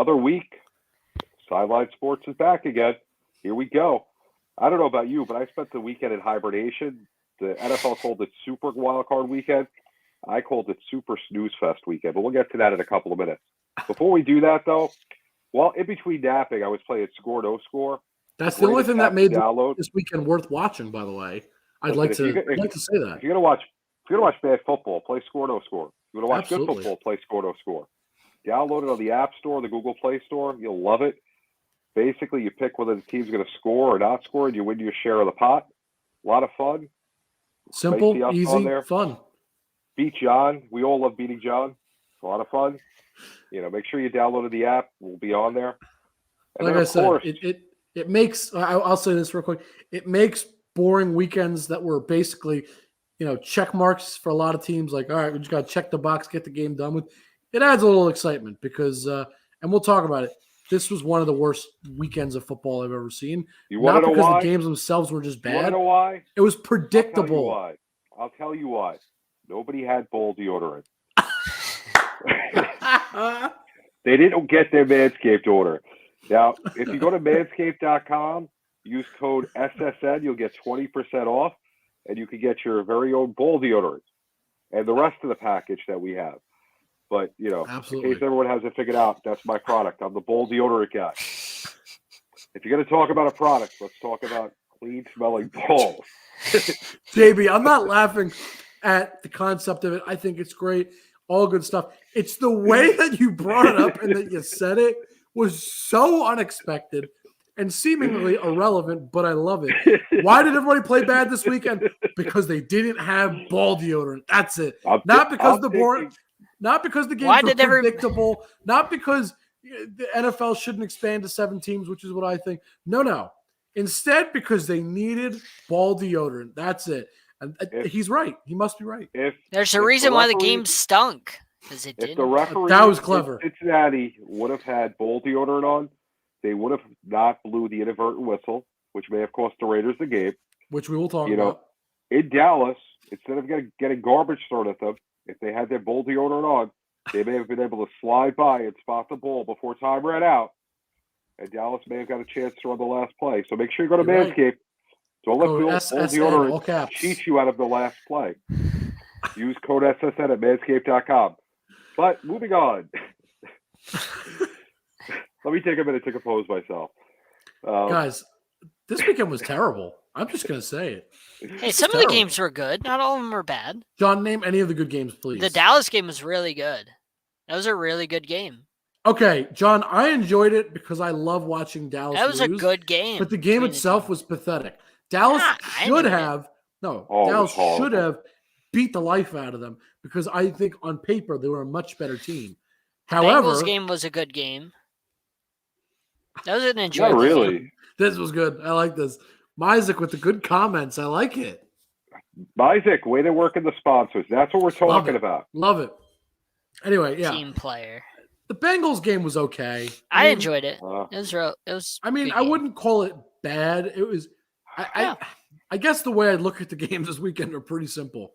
Another week. Sideline Sports is back again. Here we go. I don't know about you, but I spent the weekend in hibernation. The NFL called it Super Wildcard Weekend. I called it Super Snooze Fest Weekend, but we'll get to that in a couple of minutes. Before we do that, though, well, in between napping, I was playing Score No Score. That's the only thing that made this weekend worth watching, by the way. I'd like to say that. If you're gonna watch bad football, play Score No Score. If you're gonna watch good football, play Score No Score. Download it on the App Store, the Google Play Store. You'll love it. Basically, you pick whether the team's going to score or not score, and you win your share of the pot. A lot of fun. Simple, easy, fun. Beat John. We all love beating John. It's a lot of fun. Make sure you downloaded the app. We'll be on there. And like I said, it makes. I'll say this real quick. It makes boring weekends that were basically, check marks for a lot of teams. Like, all right, we just got to check the box, get the game done with. It adds a little excitement because, and we'll talk about it. This was one of the worst weekends of football I've ever seen. Not because the games themselves were just bad. You want to know why? It was predictable. I'll tell you why. Nobody had ball deodorant. They didn't get their Manscaped order. Now, if you go to manscaped.com, use code SSN, you'll get 20% off, and you can get your very own ball deodorant and the rest of the package that we have. But, Absolutely. In case everyone hasn't figured out, that's my product. I'm the ball deodorant guy. If you're going to talk about a product, let's talk about clean-smelling balls. JB, I'm not laughing at the concept of it. I think it's great. All good stuff. It's the way that you brought it up and that you said it was so unexpected and seemingly irrelevant, but I love it. Why did everybody play bad this weekend? Because they didn't have ball deodorant. That's it. Not because the games were predictable. Not because the NFL shouldn't expand to 7 teams, which is what I think. No. Instead, because they needed ball deodorant. That's it. And he's right. He must be right. There's a reason why the game stunk. Because it didn't. If the referee that was clever. Cincinnati would have had ball deodorant on, they would have not blew the inadvertent whistle, which may have cost the Raiders the game. Which we will talk about. In Dallas, instead of getting garbage thrown at them, if they had their ball deodorant on, they may have been able to slide by and spot the ball before time ran out. And Dallas may have got a chance to run the last play. So make sure you go to Manscaped. Right. Don't let ball deodorant cheat you out of the last play. Use code SSN at manscaped.com. But moving on. Let me take a minute to compose myself. Guys, this weekend was terrible. I'm just going to say it. Hey, some of the games were good. Not all of them were bad. John, name any of the good games, please. The Dallas game was really good. That was a really good game. Okay, John, I enjoyed it because I love watching Dallas That was lose, a good game. But the game itself was pathetic. Dallas should have beat the life out of them because I think on paper they were a much better team. However, Bengals game was a good game. That was an enjoyable game. This was good. I like this. Isaac with the good comments. I like it. Isaac, way to work in the sponsors. That's what we're talking about. Love it. Anyway, yeah. Team player. The Bengals game was okay. I enjoyed it. It was. I wouldn't call it bad. It was. I guess the way I look at the games this weekend are pretty simple.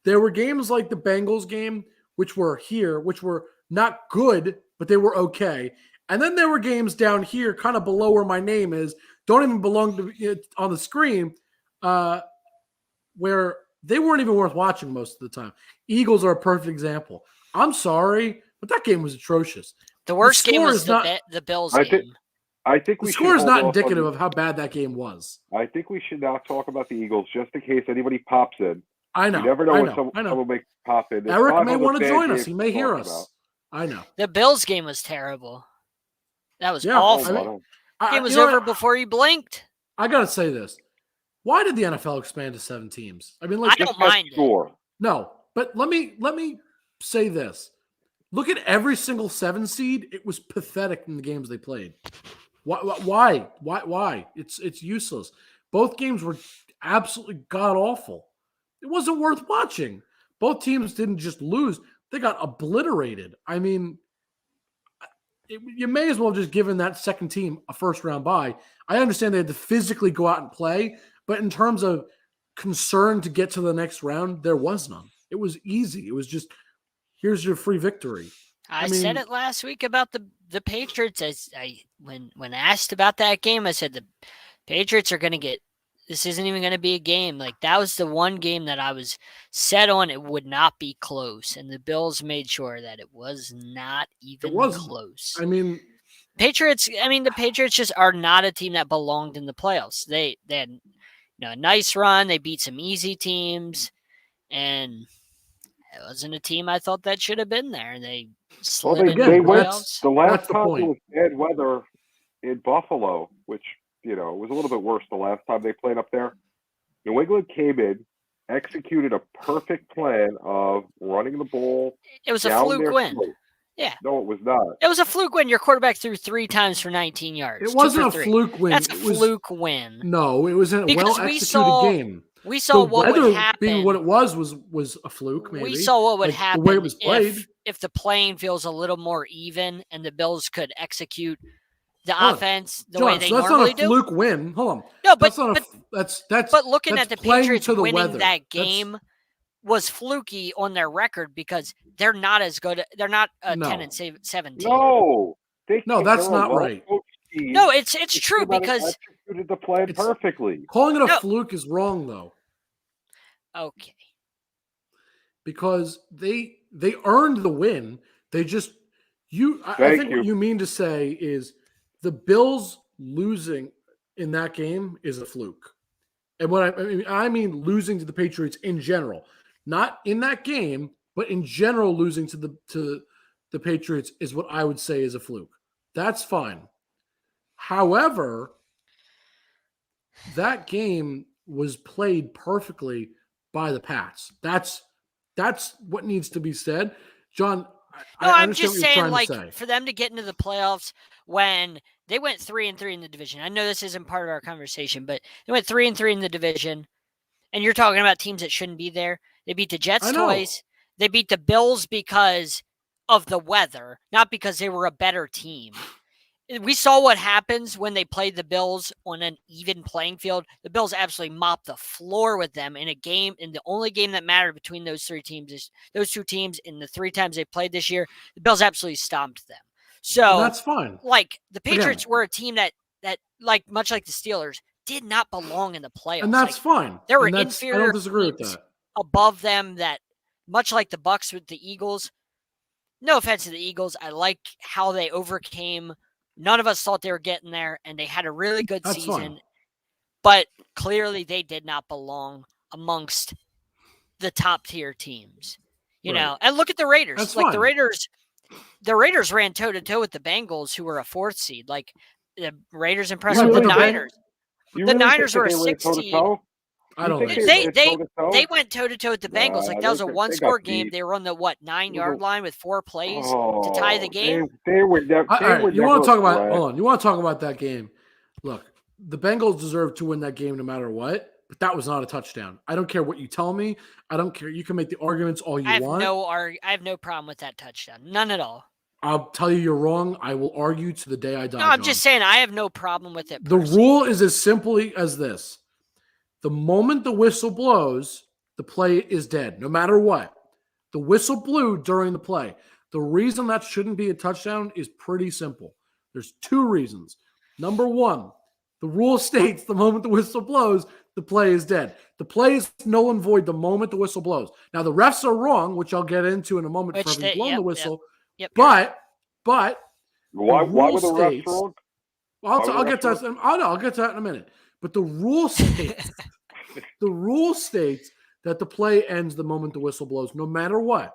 There were games like the Bengals game, which were not good, but they were okay. And then there were games down here, kind of below where my name is, don't even belong to on the screen, where they weren't even worth watching most of the time. Eagles are a perfect example. I'm sorry, but that game was atrocious. The worst game was the Bills game. I think the score is not indicative of how bad that game was. I think we should now talk about the Eagles just in case anybody pops in. I know. You never know when someone may pop in. Eric may want to join us. He may hear us. I know. The Bills game was terrible. That was awful. It was over before you blinked. I got to say this. Why did the NFL expand to 7 teams? I mean, I don't mind it. No, but let me say this. Look at every single 7 seed. It was pathetic in the games they played. Why? It's useless. Both games were absolutely god-awful. It wasn't worth watching. Both teams didn't just lose. They got obliterated. I mean, you may as well have just given that second team a first-round bye. I understand they had to physically go out and play, but in terms of concern to get to the next round, there was none. It was easy. It was just, here's your free victory. I said it last week about the Patriots, when asked about that game, I said the Patriots are going to get. This isn't even going to be a game. Like, that was the one game that I was set on. It would not be close, and the Bills made sure that it was not even close. I mean, the Patriots just are not a team that belonged in the playoffs. They had a nice run. They beat some easy teams, and it wasn't a team I thought that should have been there. They slid into the playoffs. The last time it was bad weather in Buffalo, which was a little bit worse the last time they played up there. New England came in, executed a perfect plan of running the ball. It was a fluke win. Yeah. No, it was not. It was a fluke win. Your quarterback threw 3 times for 19 yards. It wasn't a fluke win. That's a fluke win. No, it was a well-executed game. We saw what would happen. Being what it was a fluke, maybe. We saw what would happen the way it was played. If the playing feels a little more even and the Bills could execute the offense the way they normally do. That's not a fluke win. Hold on. No, but that's looking at the Patriots winning that game was fluky on their record because they're not as good. They're not a 10-7 team. No, that's not right. No, it's true because executed the plan perfectly. Calling it a fluke is wrong, though. Okay. Because they earned the win. They just I think what you mean to say is the Bills losing in that game is a fluke. And what I mean losing to the Patriots in general. Not in that game, but in general losing to the Patriots is what I would say is a fluke. That's fine. However, that game was played perfectly by the Pats. That's what needs to be said. John, I'm just saying, for them to get into the playoffs when they went 3-3 in the division. I know this isn't part of our conversation, but they went 3-3 in the division, and you're talking about teams that shouldn't be there. They beat the Jets twice. They beat the Bills because of the weather, not because they were a better team. We saw what happens when they played the Bills on an even playing field. The Bills absolutely mopped the floor with them in a game, and the only game that mattered between those two teams in the 3 times they played this year, the Bills absolutely stomped them. So that's fine. Like, the Patriots were a team that like much like the Steelers did not belong in the playoffs. And that's fine. There were inferior I don't disagree with that. Above them that, much like the Bucs with the Eagles. No offense to the Eagles, I like how they overcame. None of us thought they were getting there, and they had a really good season. Fine. But clearly they did not belong amongst the top-tier teams. You know, and look at the Raiders. That's like fine. The Raiders ran toe-to-toe with the Bengals, who were a 4th seed. Like, the Raiders impressed with the Niners. The Niners were a 6th seed. I don't think they went toe-to-toe with the Bengals. Like, that was a one-score game. They were on the 9-yard line with 4 plays to tie the game. You want to talk about? Hold on. You want to talk about that game? Look, the Bengals deserve to win that game no matter what. But that was not a touchdown. I don't care what you tell me. I don't care. You can make the arguments all you want. I have no problem with that touchdown. None at all. I'll tell you you're wrong. I will argue to the day I die. No, I'm just saying I have no problem with it. The rule is as simply as this. The moment the whistle blows, the play is dead, no matter what. The whistle blew during the play. The reason that shouldn't be a touchdown is pretty simple. There's 2 reasons. Number 1, the rule states the moment the whistle blows, the play is dead. The play is null and void the moment the whistle blows. Now, the refs are wrong, which I'll get into in a moment for having blown the whistle. Yep. But why were the refs wrong? I'll get to that. I'll get to that in a minute. But the rule states that the play ends the whistle blows, no matter what.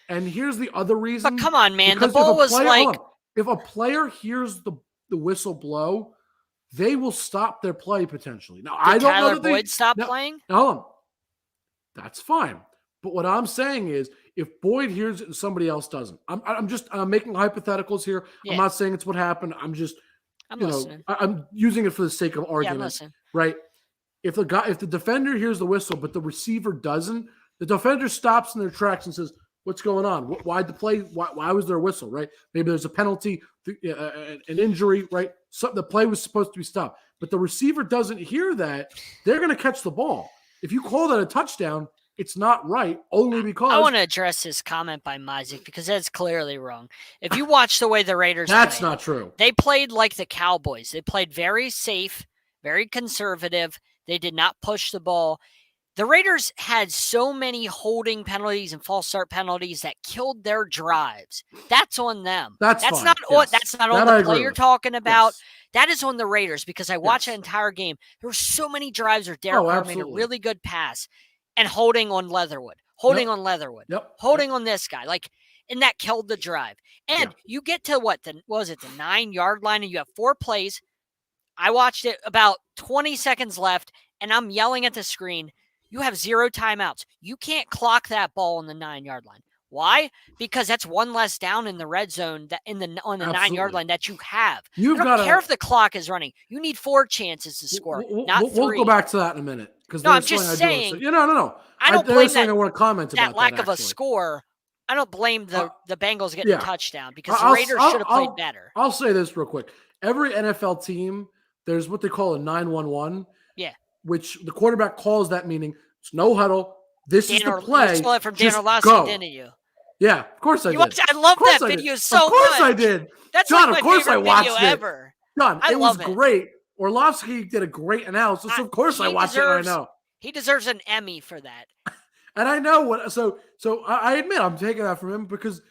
And here's the other reason. But come on, man. The ball was like... If a player hears the whistle blow, they will stop their play potentially. Now, I don't know that Boyd stop playing? No. That's fine. But what I'm saying is, if Boyd hears it and somebody else doesn't, I'm making hypotheticals here. Yeah. I'm not saying it's what happened. I'm listening. I'm using it for the sake of argument, right? If the defender hears the whistle, but the receiver doesn't, the defender stops in their tracks and says, "What's going on? Why'd the play? Why was there a whistle?" Right? Maybe there's a penalty, an injury, right? So the play was supposed to be stopped, but the receiver doesn't hear that. They're going to catch the ball. If you call that a touchdown, it's not right only because. I want to address this comment by Myzik because that's clearly wrong. If you watch the way the Raiders that's played, not true. They played like the Cowboys. They played very safe, very conservative. They did not push the ball. The Raiders had so many holding penalties and false start penalties that killed their drives. That's on them. That's fine. not yes. that's not that on the play you're talking about. Yes. That is on the Raiders because I watched the entire game. There were so many drives where Derek Carr made a really good pass and holding on Leatherwood, holding on Leatherwood, holding on this guy. And that killed the drive. And you get to the 9-yard line and you have 4 plays. I watched it about 20 seconds left and I'm yelling at the screen. You have 0 timeouts. You can't clock that ball on the 9-yard line. Why? Because that's one less down in the red zone on the 9-yard line that you have. You don't care if the clock is running. You need 4 chances to score, not 3. We'll go back to that in a minute. No, I'm just saying. No. I don't blame I want to comment that about lack of a score. I don't blame the Bengals getting a touchdown because the Raiders should have played better. I'll say this real quick. Every NFL team, there's what they call a 9-1-1. Yeah. Which the quarterback calls that, meaning it's no huddle. This is the play. You saw it from Dan Orlovsky, didn't you? Yeah, of course I did. I love that video so much. Of course I did. That's John, like of course my I watched video it. Ever. John, it was great. Orlovsky did a great analysis. Of course I watched it and I know. He deserves an Emmy for that. And I know what so I admit I'm taking that from him because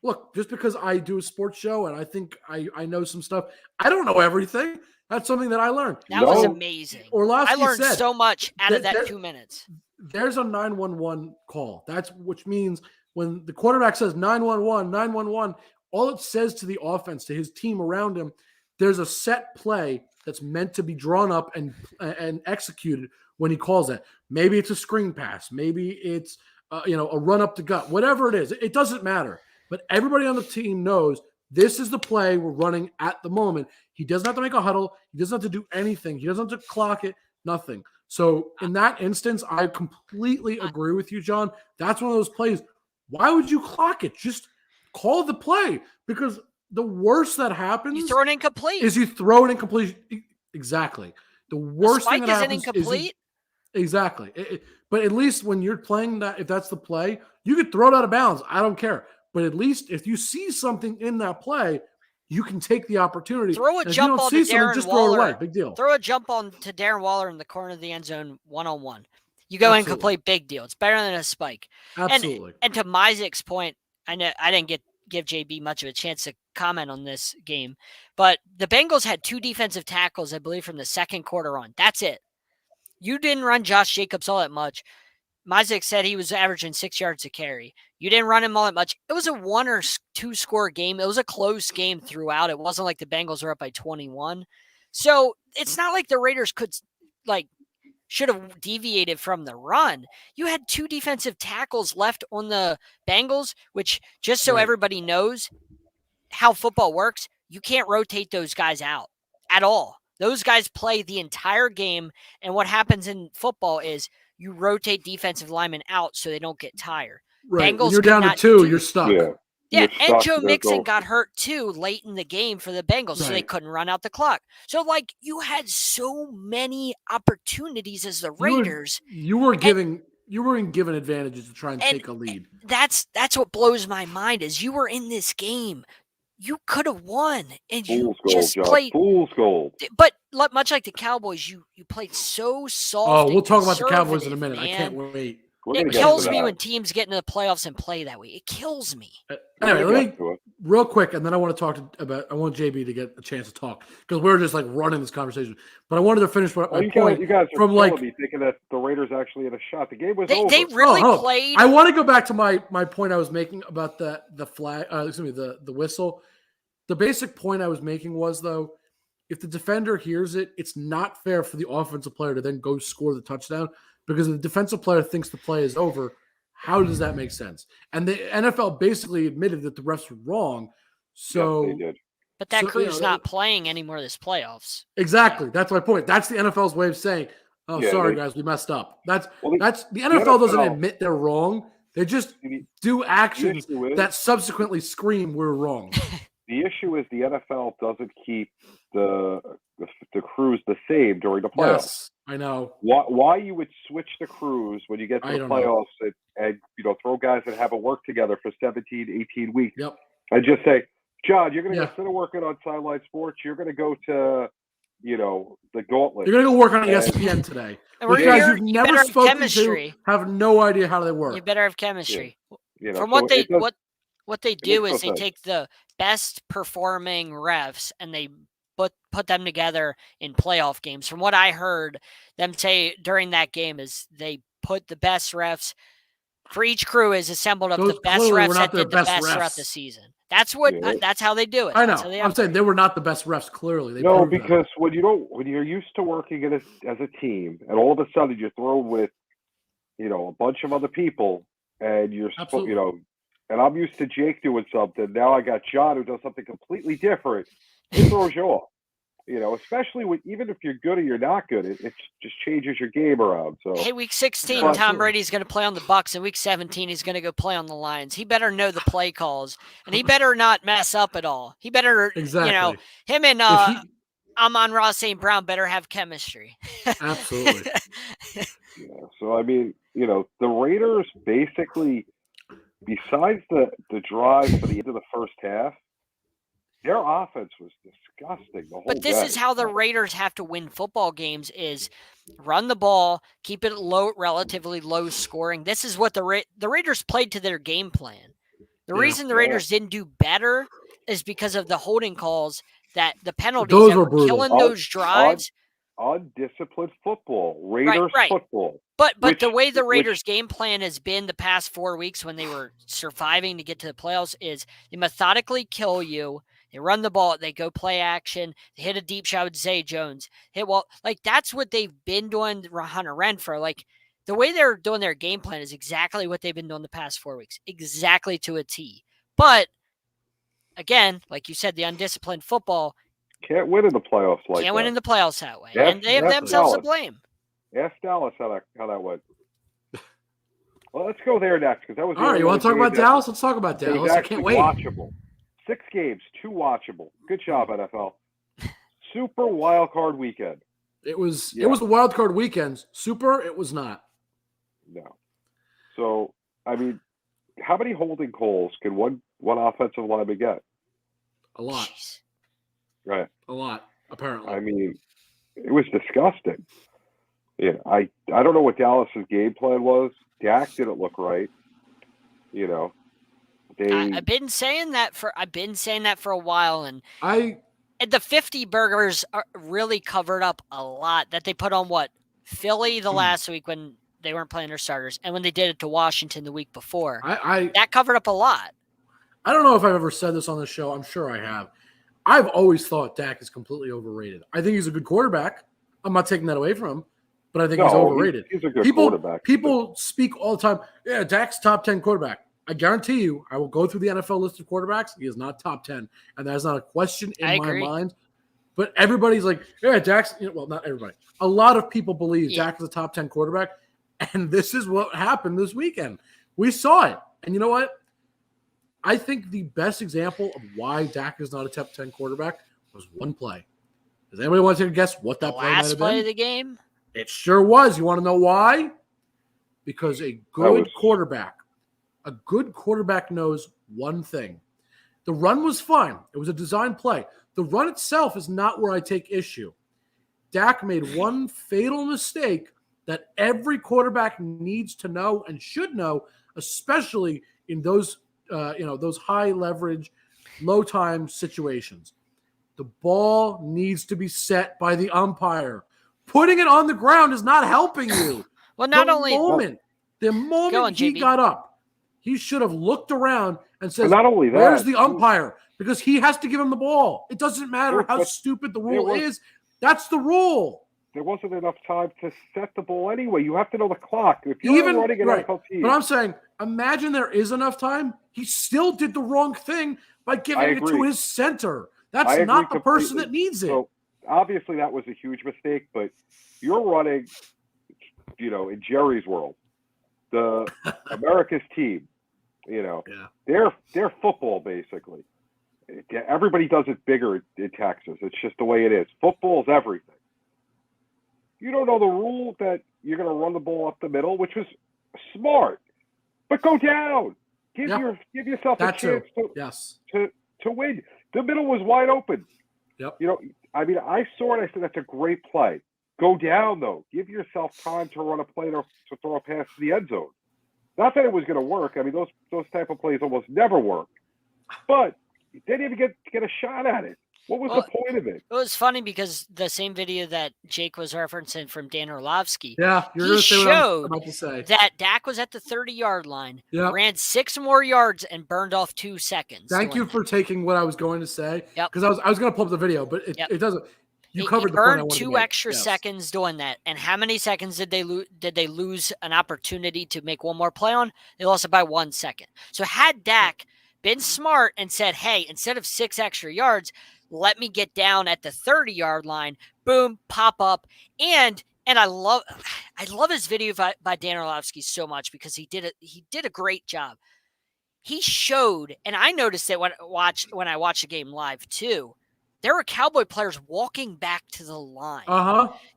look, just because I do a sports show and I think I know some stuff, I don't know everything. That's something that I learned. That was amazing. Orlovsky I learned so much out of that 2 minutes. There's a 9-1-1 call. Which means when the quarterback says 9-1-1, 9-1-1, all it says to the offense, to his team around him, there's a set play that's meant to be drawn up and executed when he calls that. Maybe it's a screen pass. Maybe it's a run up the gut. Whatever it is, it doesn't matter. But everybody on the team knows this is the play we're running at the moment. He doesn't have to make a huddle. He doesn't have to do anything. He doesn't have to clock it, nothing. So in that instance, I completely agree with you, John. That's one of those plays. Why would you clock it? Just call the play because the worst that happens, you throw it incomplete. Is you throw it incomplete. Exactly. The worst thing that happens incomplete. Exactly. But at least when you're playing that, if that's the play, you could throw it out of bounds. I don't care. But at least if you see something in that play, you can take the opportunity. Throw a jump on to Darren Waller. Throw it away. Big deal. Throw a jump on to Darren Waller in the corner of the end zone 1-on-1. You go incomplete, big deal. It's better than a spike. Absolutely. And to Myzik's point, I know I didn't give JB much of a chance to comment on this game, but the Bengals had 2 defensive tackles, I believe, from the second quarter on. That's it. You didn't run Josh Jacobs all that much. Myzik said he was averaging 6 yards a carry. You didn't run him all that much. It was a 1 or 2 score game. It was a close game throughout. It wasn't like the Bengals were up by 21. So it's not like the Raiders should have deviated from the run. You had 2 defensive tackles left on the Bengals, which just so everybody knows how football works, you can't rotate those guys out at all. Those guys play the entire game. And what happens in football is you rotate defensive linemen out so they don't get tired. Right. Bengals when you're down to 2, you're stuck. Yeah, and Joe Mixon got hurt too late in the game for the Bengals, so they couldn't run out the clock. So, you had so many opportunities as the Raiders. You were given advantages to try and take a lead. That's what blows my mind is you were in this game. You could have won, and you played fool's gold. But much like the Cowboys, you played so soft. Oh, we'll talk about the Cowboys in a minute. Man. I can't wait. It kills me when teams get into the playoffs and play that way. It kills me. Anyway, let me real quick, and then I want to talk about. I want JB to get a chance to talk because we're just running this conversation. But I wanted to finish my point. You guys are me thinking that the Raiders actually had a shot. The game was over. They really played. I want to go back to my point I was making about the flag. The whistle. The basic point I was making was though, if the defender hears it, it's not fair for the offensive player to then go score the touchdown. Because if the defensive player thinks the play is over, how does that make sense? And the NFL basically admitted that the refs were wrong. So, yes, they did. But that crew's not playing anymore this playoffs. Exactly. Yeah. That's my point. That's the NFL's way of saying, sorry, guys, we messed up. That's the NFL doesn't admit they're wrong. They just do actions that subsequently scream we're wrong. The issue is the NFL doesn't keep the crews the same during the playoffs. I know. Why you would switch the crews when you get to the playoffs and throw guys that haven't worked together for 17, 18 weeks. Yep. And just say, John, you're going to go instead of working on Sideline Sports, you're going to go to, the Gauntlet. You're going to go work on ESPN today. And With guys you've never spoken to, have no idea how they work. You better have chemistry. Yeah. From what they do is they take the best performing refs and they put them together in playoff games. From what I heard them say during that game is they put the best refs for each crew is assembled of the best refs that did the best throughout the season. That's that's how they do it. I know. I'm saying they were not the best refs. Clearly, because when you're used to working as a team, and all of a sudden you're thrown with, a bunch of other people, and you're and I'm used to Jake doing something. Now I got John who does something completely different. It throws you off. Especially even if you're good or you're not good, it just changes your game around. So hey, week 16, Tom Brady's going to play on the Bucs, and week 17, he's going to go play on the Lions. He better know the play calls, and he better not mess up at all. He better, him and Amon-Ra St. Brown better have chemistry. Absolutely. So I mean, the Raiders basically, besides the drive for the end of the first half, their offense was disgusting the whole But this is how the Raiders have to win football games is run the ball, keep it low, relatively low scoring. This is what the Raiders played to their game plan. The reason the Raiders didn't do better is because of the holding calls, that the penalties that were killing those drives. Undisciplined football. Raiders football. But the way the Raiders' game plan has been the past 4 weeks when they were surviving to get to the playoffs is they methodically kill you. They run the ball. They go play action. They hit a deep shot with Zay Jones. That's what they've been doing. Hunter Renfrow, the way they're doing their game plan is exactly what they've been doing the past 4 weeks, exactly to a T. But again, like you said, the undisciplined football can't win in the playoffs can't win in the playoffs that way, and they have themselves to blame. Ask Dallas how that went. Well, let's go there next because that was. All right, you want to talk about Dallas? Let's talk about Dallas. I can't wait. Watchable. 6 games, 2 watchable. Good job, NFL. Super wild card weekend. It was a wild card weekend. Super, it was not. No. So, I mean, how many holding calls can one offensive lineman get? A lot. Jeez. Right. A lot, apparently. I mean, it was disgusting. Yeah, I don't know what Dallas's game plan was. Dak didn't look right. I've been saying that for a while, and the 50 burgers are really covered up a lot that they put on Philly the last week when they weren't playing their starters, and when they did it to Washington the week before. That covered up a lot. I don't know if I've ever said this on the show. I'm sure I have. I've always thought Dak is completely overrated. I think he's a good quarterback. I'm not taking that away from him, but I think he's overrated. He's a good quarterback. People speak all the time. Yeah, Dak's top 10 quarterback. I guarantee you, I will go through the NFL list of quarterbacks. He is not top 10, and that is not a question in my mind. But everybody's like, yeah, Dak's. Well, not everybody. A lot of people believe Dak is a top 10 quarterback, and this is what happened this weekend. We saw it, and you know what? I think the best example of why Dak is not a top 10 quarterback was one play. Does anybody want to guess what that play might have been? Last play of the game? It sure was. You want to know why? Because a good quarterback knows one thing. The run was fine. It was a design play. The run itself is not where I take issue. Dak made one fatal mistake that every quarterback needs to know and should know, especially in those those high leverage, low time situations. The ball needs to be set by the umpire. Putting it on the ground is not helping you. Well, the moment he got up, he should have looked around and said, not only that, where's the umpire? Because he has to give him the ball. It doesn't matter how stupid the rule is. That's the rule. There wasn't enough time to set the ball anyway. You have to know the clock. If you're running an NFL team. But I'm saying, imagine there is enough time. He still did the wrong thing by giving it to his center. That's not the person that needs it. So obviously that was a huge mistake, but you're running, in Jerry's world, the America's team, they're football basically. Everybody does it bigger in Texas. It's just the way it is. Football is everything. You don't know the rule that you're going to run the ball up the middle, which was smart. But go down. Give yourself a chance to win. The middle was wide open. Yep. I saw it. I said, that's a great play. Go down, though. Give yourself time to run a play to throw a pass to the end zone. Not that it was going to work. I mean, those type of plays almost never work. But you didn't even get a shot at it. What was the point of it? It was funny because the same video that Jake was referencing from Dan Orlovsky, he showed that Dak was at the 30-yard line, ran 6 more yards, and burned off 2 seconds. Thank you for taking what I was going to say. Because I was going to pull up the video, but it doesn't. You covered the point. He burned 2 extra seconds doing that. And how many seconds did they lose an opportunity to make one more play on? They lost it by 1 second. So had Dak been smart and said, hey, instead of 6 extra yards, let me get down at the 30-yard line, boom, pop up. And I love his video by Dan Orlovsky so much because he did a great job. He showed, and I noticed it when I watched the game live too, there were Cowboy players walking back to the line.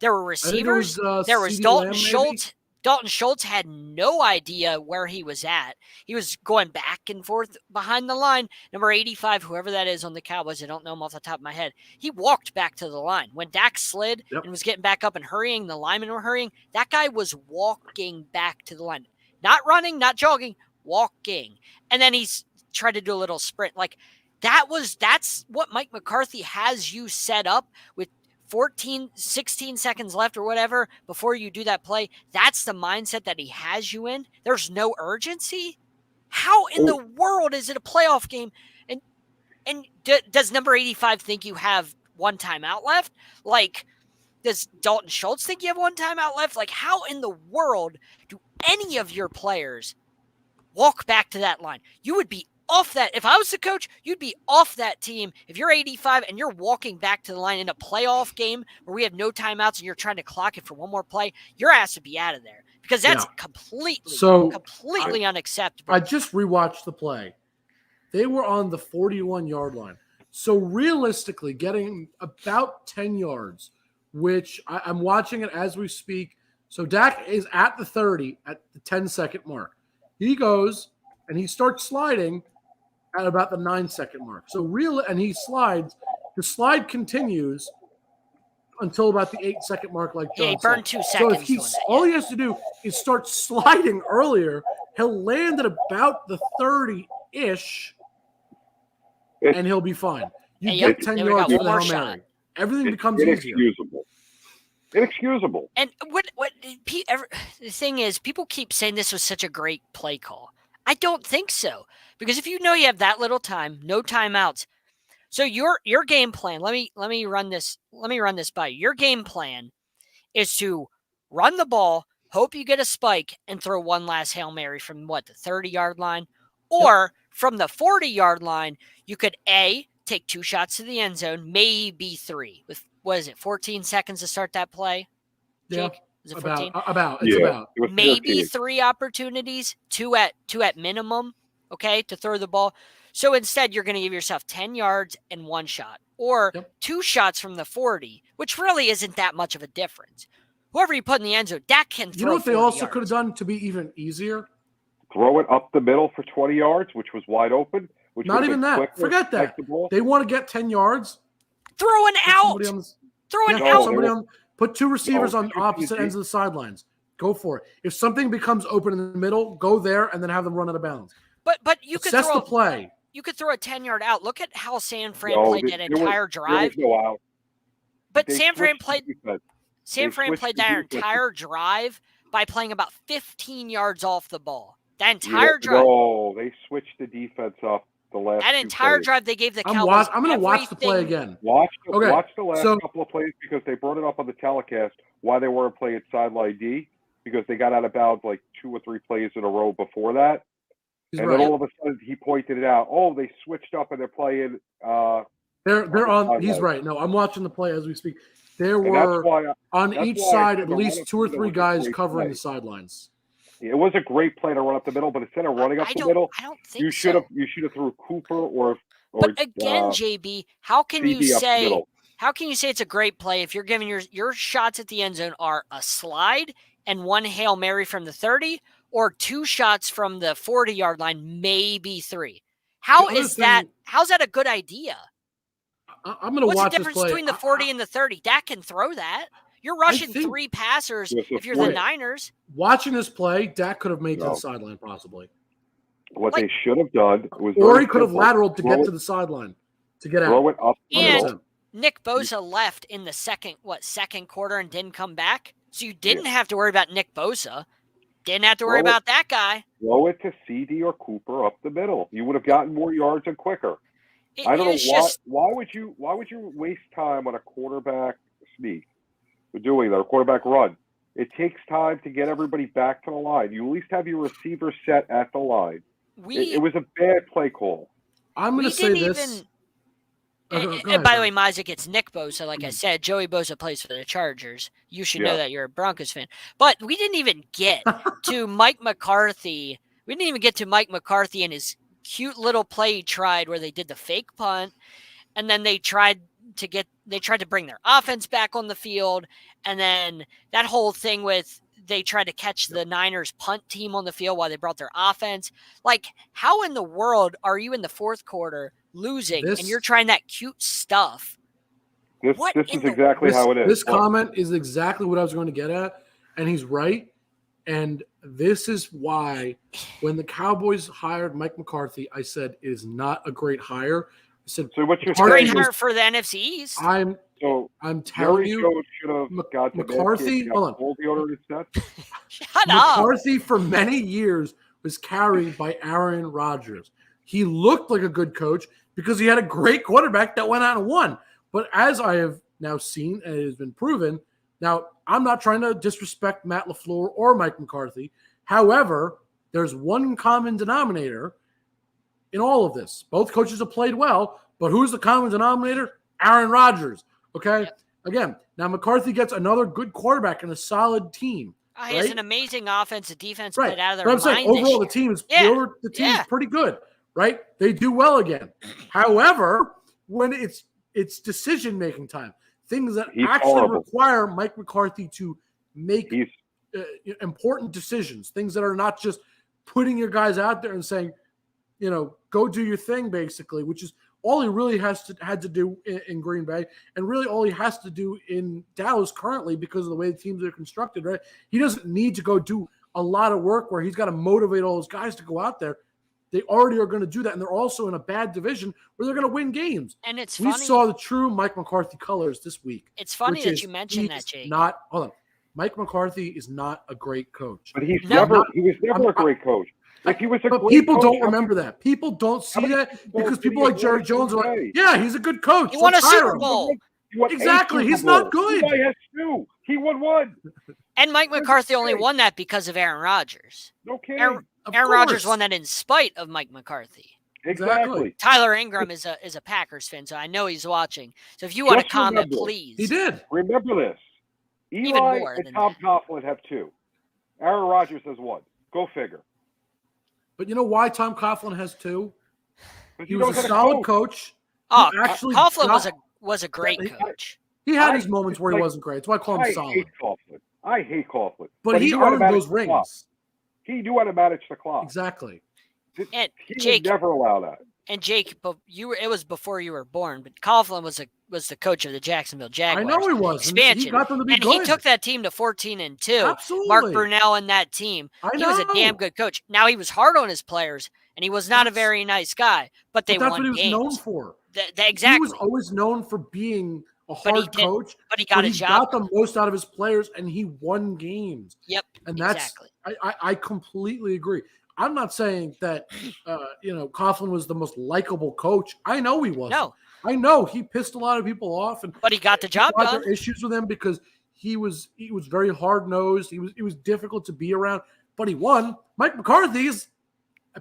There were receivers. There was Dalton Schultz. Dalton Schultz had no idea where he was at. He was going back and forth behind the line. Number 85, whoever that is on the Cowboys, I don't know him off the top of my head. He walked back to the line. When Dak slid and was getting back up and hurrying, the linemen were hurrying, that guy was walking back to the line. Not running, not jogging, walking. And then he's tried to do a little sprint. Like, that's what Mike McCarthy has you set up with 16 seconds left or whatever before you do that play. That's the mindset that he has you in. There's no urgency. How in the world is it a playoff game? And does number 85 think you have one timeout left? Like, does Dalton Schultz think you have one timeout left? Like, how in the world do any of your players walk back to that line? You would be off that. If I was the coach, you'd be off that team. If you're 85 and you're walking back to the line in a playoff game where we have no timeouts and you're trying to clock it for one more play, your ass would be out of there because that's completely unacceptable. I just rewatched the play. They were on the 41-yard line. So realistically, getting about 10 yards, which I'm watching it as we speak. So Dak is at the 30 at the 10-second mark. He goes and he starts sliding at about the 9-second mark. And he slides. The slide continues until about the 8-second mark, like John he burned said. 2 seconds. So if all he has to do is start sliding earlier, he'll land at about the 30-ish, and he'll be fine. You get 10 yards for the Hail Mary. Everything becomes easier. Inexcusable. And the thing is, people keep saying this was such a great play call. I don't think so. Because if you know you have that little time, no timeouts. So your game plan, let me run this by you. Your game plan is to run the ball, hope you get a spike, and throw one last Hail Mary from the 30-yard line. Or from the 40-yard line, you could take 2 shots to the end zone, maybe 3. With 14 seconds to start that play? Jake? Yeah. Is it 14? About. Maybe 3 opportunities, 2 at minimum, okay, to throw the ball. So instead, you're going to give yourself 10 yards and 1 shot, or 2 shots from the 40, which really isn't that much of a difference. Whoever you put in the end zone, Dak can throw. You know what they also could have done to be even easier? Throw it up the middle for 20 yards, which was wide open. Which Not even that. Forget that. They want to get 10 yards. Throw an out. Somebody on. Put 2 receivers on opposite ends of the sidelines. Go for it. If something becomes open in the middle, go there and then have them run out of bounds. But you could assess the play. You could throw a 10-yard out. Look at how San Fran played that entire drive. There was no out. But San Fran played that entire drive by playing about 15 yards off the ball. That entire drive. No, they switched the defense up. That entire drive, they gave the Cowboys. I'm going to watch the play again. Watch the last couple of plays because they brought it up on the telecast why they weren't playing sideline D because they got out of bounds like 2 or 3 plays in a row before that. Then all of a sudden he pointed it out. Oh, they switched up and they're playing. They're on. He's right. No, I'm watching the play as we speak. There were on each side at least 2 or 3 guys covering the sidelines. It was a great play to run up the middle, but instead of running up the middle, I don't think you should have threw Cooper or But again, JB, how can you say How can you say it's a great play if you're giving your shots at the end zone are a slide and one Hail Mary from the 30 or 2 shots from the 40-yard line, maybe 3? How's that a good idea? I'm going to watch this play. What's the difference between the 40 and the 30? Dak can throw that. You're rushing 3 passers if you're the Niners. Watching this play, Dak could have made to the sideline possibly. What they should have done was, or he could have lateraled to get to the sideline to get out. Throw it up. And Nick Bosa left in the second quarter and didn't come back. So you didn't have to worry about Nick Bosa. Didn't have to worry about that guy. Throw it to CD or Cooper up the middle. You would have gotten more yards and quicker. I don't know why would you waste time on a quarterback sneak? We're doing that, a quarterback run. It takes time to get everybody back to the line. You at least have your receiver set at the line. It was a bad play call. I'm going to say this. And by the way, Mize, it's Nick Bosa. Like I said, Joey Bosa plays for the Chargers. You should know that you're a Broncos fan. But we didn't even get to Mike McCarthy. We didn't even get to Mike McCarthy and his cute little play he tried where they did the fake punt, and then they tried to bring their offense back on the field, and then that whole thing with they tried to catch the Niners punt team on the field while they brought their offense. Like, how in the world are you in the fourth quarter losing and you're trying that cute stuff? This is exactly how it is. This comment is exactly what I was going to get at, and he's right. And this is why when the Cowboys hired Mike McCarthy, I said it is not a great hire. I said, so what's your great hire for the NFC East? I'm telling you, McCarthy. Hold on. Shut up. McCarthy for many years was carried by Aaron Rodgers. He looked like a good coach because he had a great quarterback that went out and won. But as I have now seen, and it has been proven, now I'm not trying to disrespect Matt LaFleur or Mike McCarthy. However, there's one common denominator in all of this. Both coaches have played well, but who's the common denominator? Aaron Rodgers. Okay? Yep. Again, now McCarthy gets another good quarterback and a solid team. He has an amazing offensive defense played out of their mind. I'm saying overall the team is pretty good, right? They do well again. However, when it's decision-making time, things that require Mike McCarthy to make important decisions, things that are not just putting your guys out there and saying, go do your thing, basically, which is all he really had to do in Green Bay, and really all he has to do in Dallas currently because of the way the teams are constructed, right? He doesn't need to go do a lot of work where he's got to motivate all those guys to go out there. They already are going to do that, and they're also in a bad division where they're going to win games. And it's funny. We saw the true Mike McCarthy colors this week. It's funny that you mentioned that, Jake. Hold on. Mike McCarthy is not a great coach. But he was never a great coach. Like he was a but great people coach. Don't remember that. People don't see that because people like Jerry Jones are like, yeah, he's a good coach. He won a Super Bowl. Exactly. He's not good. He has 2. He won 1. And Mike McCarthy only won that because of Aaron Rodgers. No kidding. Aaron Rodgers won that in spite of Mike McCarthy. Exactly. Tyler Ingram is a Packers fan, so I know he's watching. So if you want to comment, please. He did. Remember this. Eli and Tom Coughlin have 2. Aaron Rodgers has 1. Go figure. But you know why Tom Coughlin has 2? He was a solid coach. Coughlin was a great coach. He had his moments where he wasn't great. That's why I call him solid. I hate Coughlin. But he earned those rings. He knew how to manage the clock. Exactly. And he Jake, would never allow that. And Jake, it was before you were born, but Coughlin was the coach of the Jacksonville Jaguars. I know he was. Expansion. He got them to be good. He took that team to 14-2. Absolutely. Mark Brunell and that team. He was a damn good coach. Now he was hard on his players, and he was not a very nice guy, but they won games. That's what he was known for. Exactly. He was always known for being a hard coach. But he got a job. He got the most out of his players, and he won games. Yep. And that's I completely agree. I'm not saying that Coughlin was the most likable coach. I know he wasn't. No. I know he pissed a lot of people off, but he got the job done. There issues with him because he was very hard nosed. He was difficult to be around, but he won. Mike McCarthy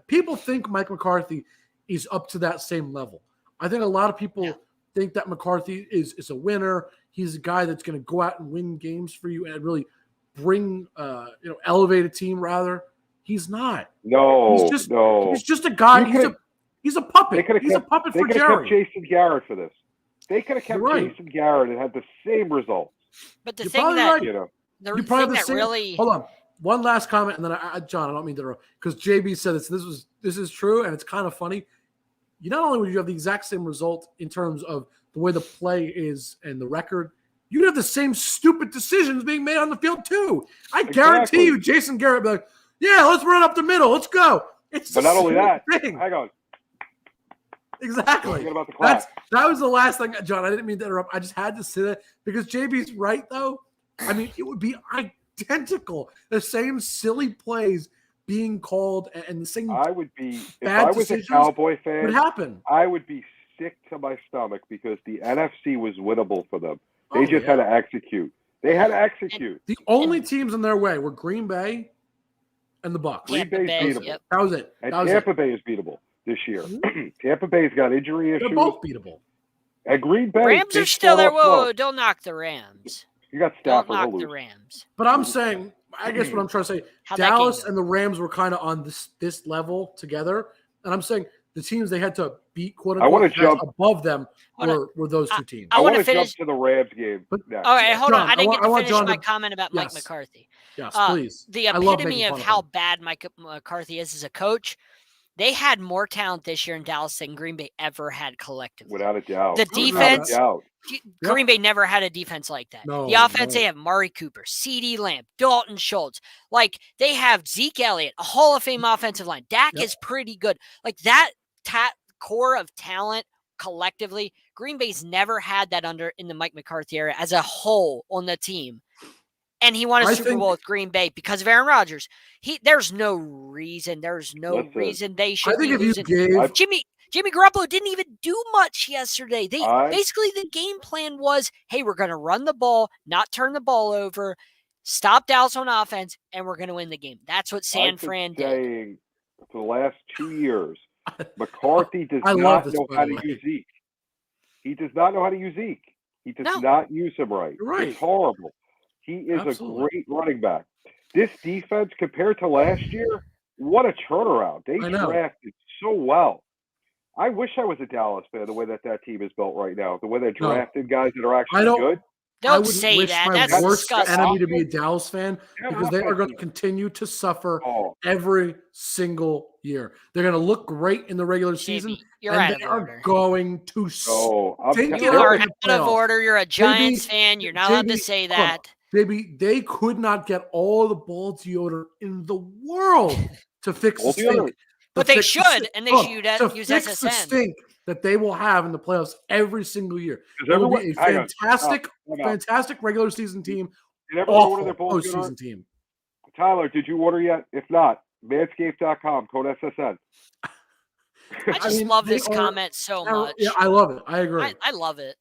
people think Mike McCarthy is up to that same level. I think a lot of people think that McCarthy is a winner. He's a guy that's going to go out and win games for you and really bring elevate a team rather. He's not. No, He's just a guy. He's a puppet. He's a puppet for Jerry. Kept Jason Garrett for this. They could have kept right. Jason Garrett and had the same results. But the You're thing probably that right. You know, the You thing probably that really hold on. One last comment, and then John, I don't mean to interrupt, because JB said this is true, and it's kind of funny. You not only would you have the exact same result in terms of the way the play is and the record, you'd have the same stupid decisions being made on the field too. I guarantee you, Jason Garrett would be like, yeah, let's run up the middle, let's go. It's but not only that, thing. hang on. Exactly. Don't forget about the class. That was the last thing, John. I didn't mean to interrupt. I just had to say that because JB's right, though. I mean, it would be identical. The same silly plays being called and the same I would be, if bad I was a decisions Cowboy fan, would happen. I would be sick to my stomach because the NFC was winnable for them. They just had to execute. They had to execute. The only teams in their way were Green Bay and the Bucs. Green Bay's beatable. Yep. That was it. And Tampa Bay is beatable this year. Tampa Bay's got injury issues. They're both beatable. And Green Bay. Rams are still there. Whoa, don't knock the Rams. You got Stafford. Don't knock the Rams. But I'm saying, I guess what I'm trying to say, Dallas and the Rams were kind of on this level together. And I'm saying the teams they had to beat, quote unquote, above them were those two teams. I want to jump to the Rams game. All right, hold on. I didn't get to finish my comment about yes. Mike McCarthy. Yes, please. The epitome of how bad Mike McCarthy is as a coach. They had more talent this year in Dallas than Green Bay ever had collectively. Without a doubt. The defense, Green Bay never had a defense like that. The offense, they have Mari Cooper, CeeDee Lamb, Dalton Schultz. Like, they have Zeke Elliott, a Hall of Fame offensive line. Dak is pretty good. Like, that core of talent collectively, Green Bay's never had that in the Mike McCarthy era as a whole on the team. And he won a Super Bowl with Green Bay because of Aaron Rodgers. There's no reason they should be losing. Jimmy Garoppolo didn't even do much yesterday. Basically the game plan was, hey, we're going to run the ball, not turn the ball over, stop Dallas on offense, and we're going to win the game. That's what San Fran did. For the last 2 years, McCarthy does not know how to use Zeke. He does not know how to use Zeke. He does not use him right. It's horrible. He is a great running back. This defense, compared to last year, what a turnaround. They drafted so well. I wish I was a Dallas fan, the way that team is built right now, the way they drafted guys that are actually good. Don't say that. That's worst disgusting. Enemy to be a Dallas fan because they are going to continue to suffer every single year. They're going to look great in the regular season, and they are going to stink You are out of order. You're a Giants fan. You're not allowed to say that. Baby, they could not get all the ball deodorant in the world to fix the stink. But they should, and they should use SSN. The stink that they will have in the playoffs every single year. It will be a fantastic regular season team. Awful postseason team. Tyler, did you order yet? If not, manscaped.com, code SSN. I just love this comment so much. Yeah, I love it. I agree. I love it.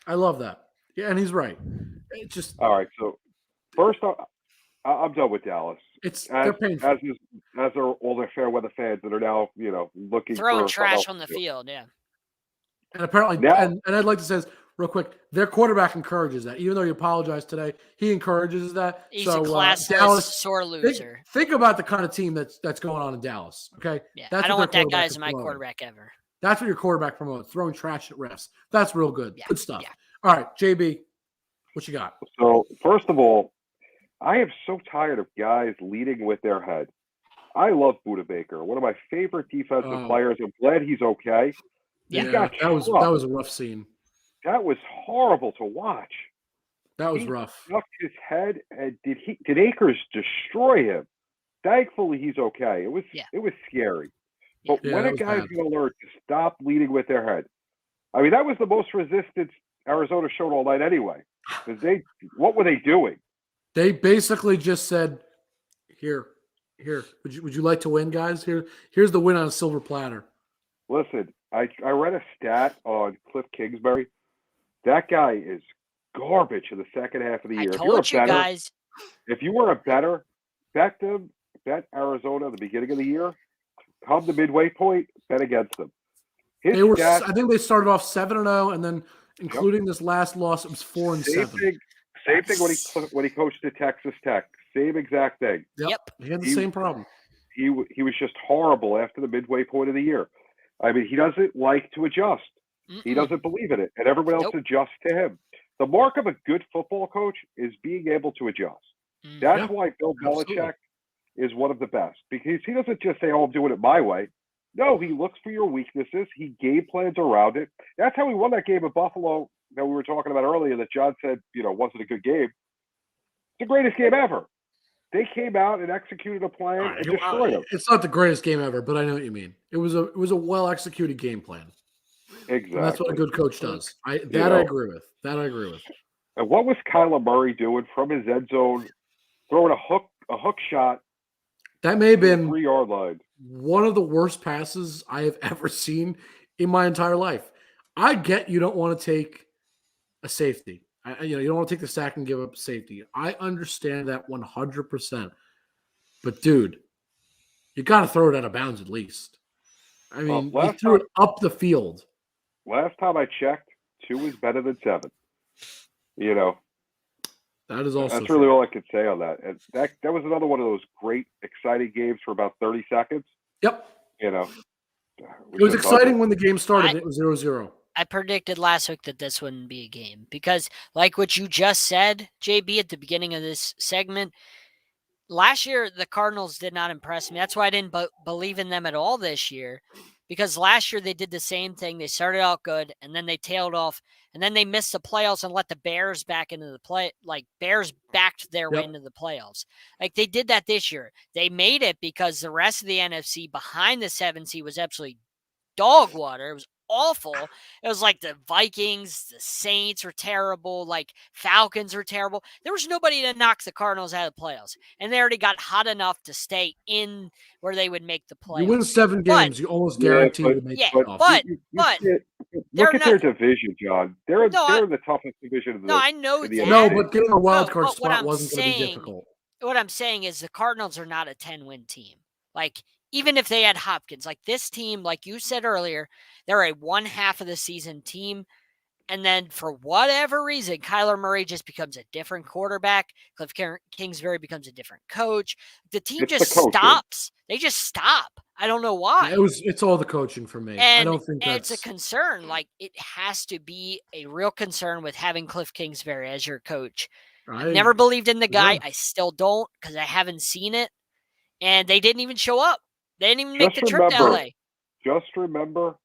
I love that. Yeah, and he's right. It just all right. So first, I'm done with Dallas. They're painful. As are all the fair weather fans that are now looking throwing trash on the field. Yeah. And apparently, and I'd like to say this real quick. Their quarterback encourages that, even though he apologized today. He encourages that. He's a classless, sore loser. Think about the kind of team that's going on in Dallas. Okay. Yeah. I don't want that guy as my quarterback ever. That's what your quarterback promotes: throwing trash at refs. That's real good. Yeah. Good stuff. Yeah. All right, JB. What you got? So, first of all, I am so tired of guys leading with their head. I love Budda Baker, one of my favorite defensive players. I'm glad he's okay. Yeah, that was a rough scene. That was horrible to watch. That was rough. He ducked his head, and did Akers destroy him? Thankfully, he's okay. It was scary. But when a guy's going to learn to stop leading with their head, I mean, that was the most resistance Arizona showed all night anyway. Because what were they doing? They basically just said, "Here, would you like to win, guys? Here's the win on a silver platter." Listen, I read a stat on Cliff Kingsbury. That guy is garbage in the second half of the year. If you were a bettor, bet Arizona at the beginning of the year. Come the midway point, bet against them. I think they started off 7-0, and then including this last loss, it was 4-7. Same thing when he coached at Texas Tech. Same exact thing. Yep. He had the same problem. He was just horrible after the midway point of the year. I mean, he doesn't like to adjust. He doesn't believe in it, and everyone else adjusts to him. The mark of a good football coach is being able to adjust. That's why Bill Belichick is one of the best, because he doesn't just say, "Oh, I'm doing it my way." No, he looks for your weaknesses. He game plans around it. That's how he won that game at Buffalo that we were talking about earlier that John said, wasn't a good game. It's the greatest game ever. They came out and executed a plan and destroyed them. It's not the greatest game ever, but I know what you mean. It was a well executed game plan. Exactly. And that's what a good coach does. I agree with. And what was Kyler Murray doing from his end zone, throwing a hook shot? That may have been 3-yard line. One of the worst passes I have ever seen in my entire life. I get you don't want to take a safety. You don't want to take the sack and give up safety. I understand that 100%. But dude, you got to throw it out of bounds at least. I mean, he threw it up the field. Last time I checked, 2 is better than 7. That is also that's really all I could say on that. And that was another one of those great, exciting games for about 30 seconds. Yep. It was exciting when the game started. It was 0-0. I predicted last week that this wouldn't be a game because, like what you just said, JB, at the beginning of this segment, last year the Cardinals did not impress me. That's why I didn't believe in them at all this year, because last year they did the same thing. They started out good, and then they tailed off, and then they missed the playoffs and let the Bears back into the play. Like, Bears backed their way into the playoffs. Like, they did that this year. They made it because the rest of the NFC behind the 7 seed was absolutely dog water. It was awful. It was like the Vikings, the Saints were terrible, like Falcons were terrible. There was nobody to knock the Cardinals out of the playoffs, and they already got hot enough to stay in where they would make the playoffs. You win 7 games, you almost guarantee to make the playoffs. But look at their division, John. They're in the toughest division of the. No, I know that. No, but getting a wild card spot wasn't going to be difficult. What I'm saying is the Cardinals are not a 10-win team. Like, even if they had Hopkins, like this team, like you said earlier, they're a 1/2 of the season team. And then for whatever reason, Kyler Murray just becomes a different quarterback. Cliff Kingsbury becomes a different coach. The team stops. They just stop. I don't know why. Yeah, it's all the coaching for me. And I don't think it's a concern. Like, it has to be a real concern with having Cliff Kingsbury as your coach. I've never believed in the guy. I still don't, because I haven't seen it. And they didn't even show up. They didn't even make the trip to LA. Just remember,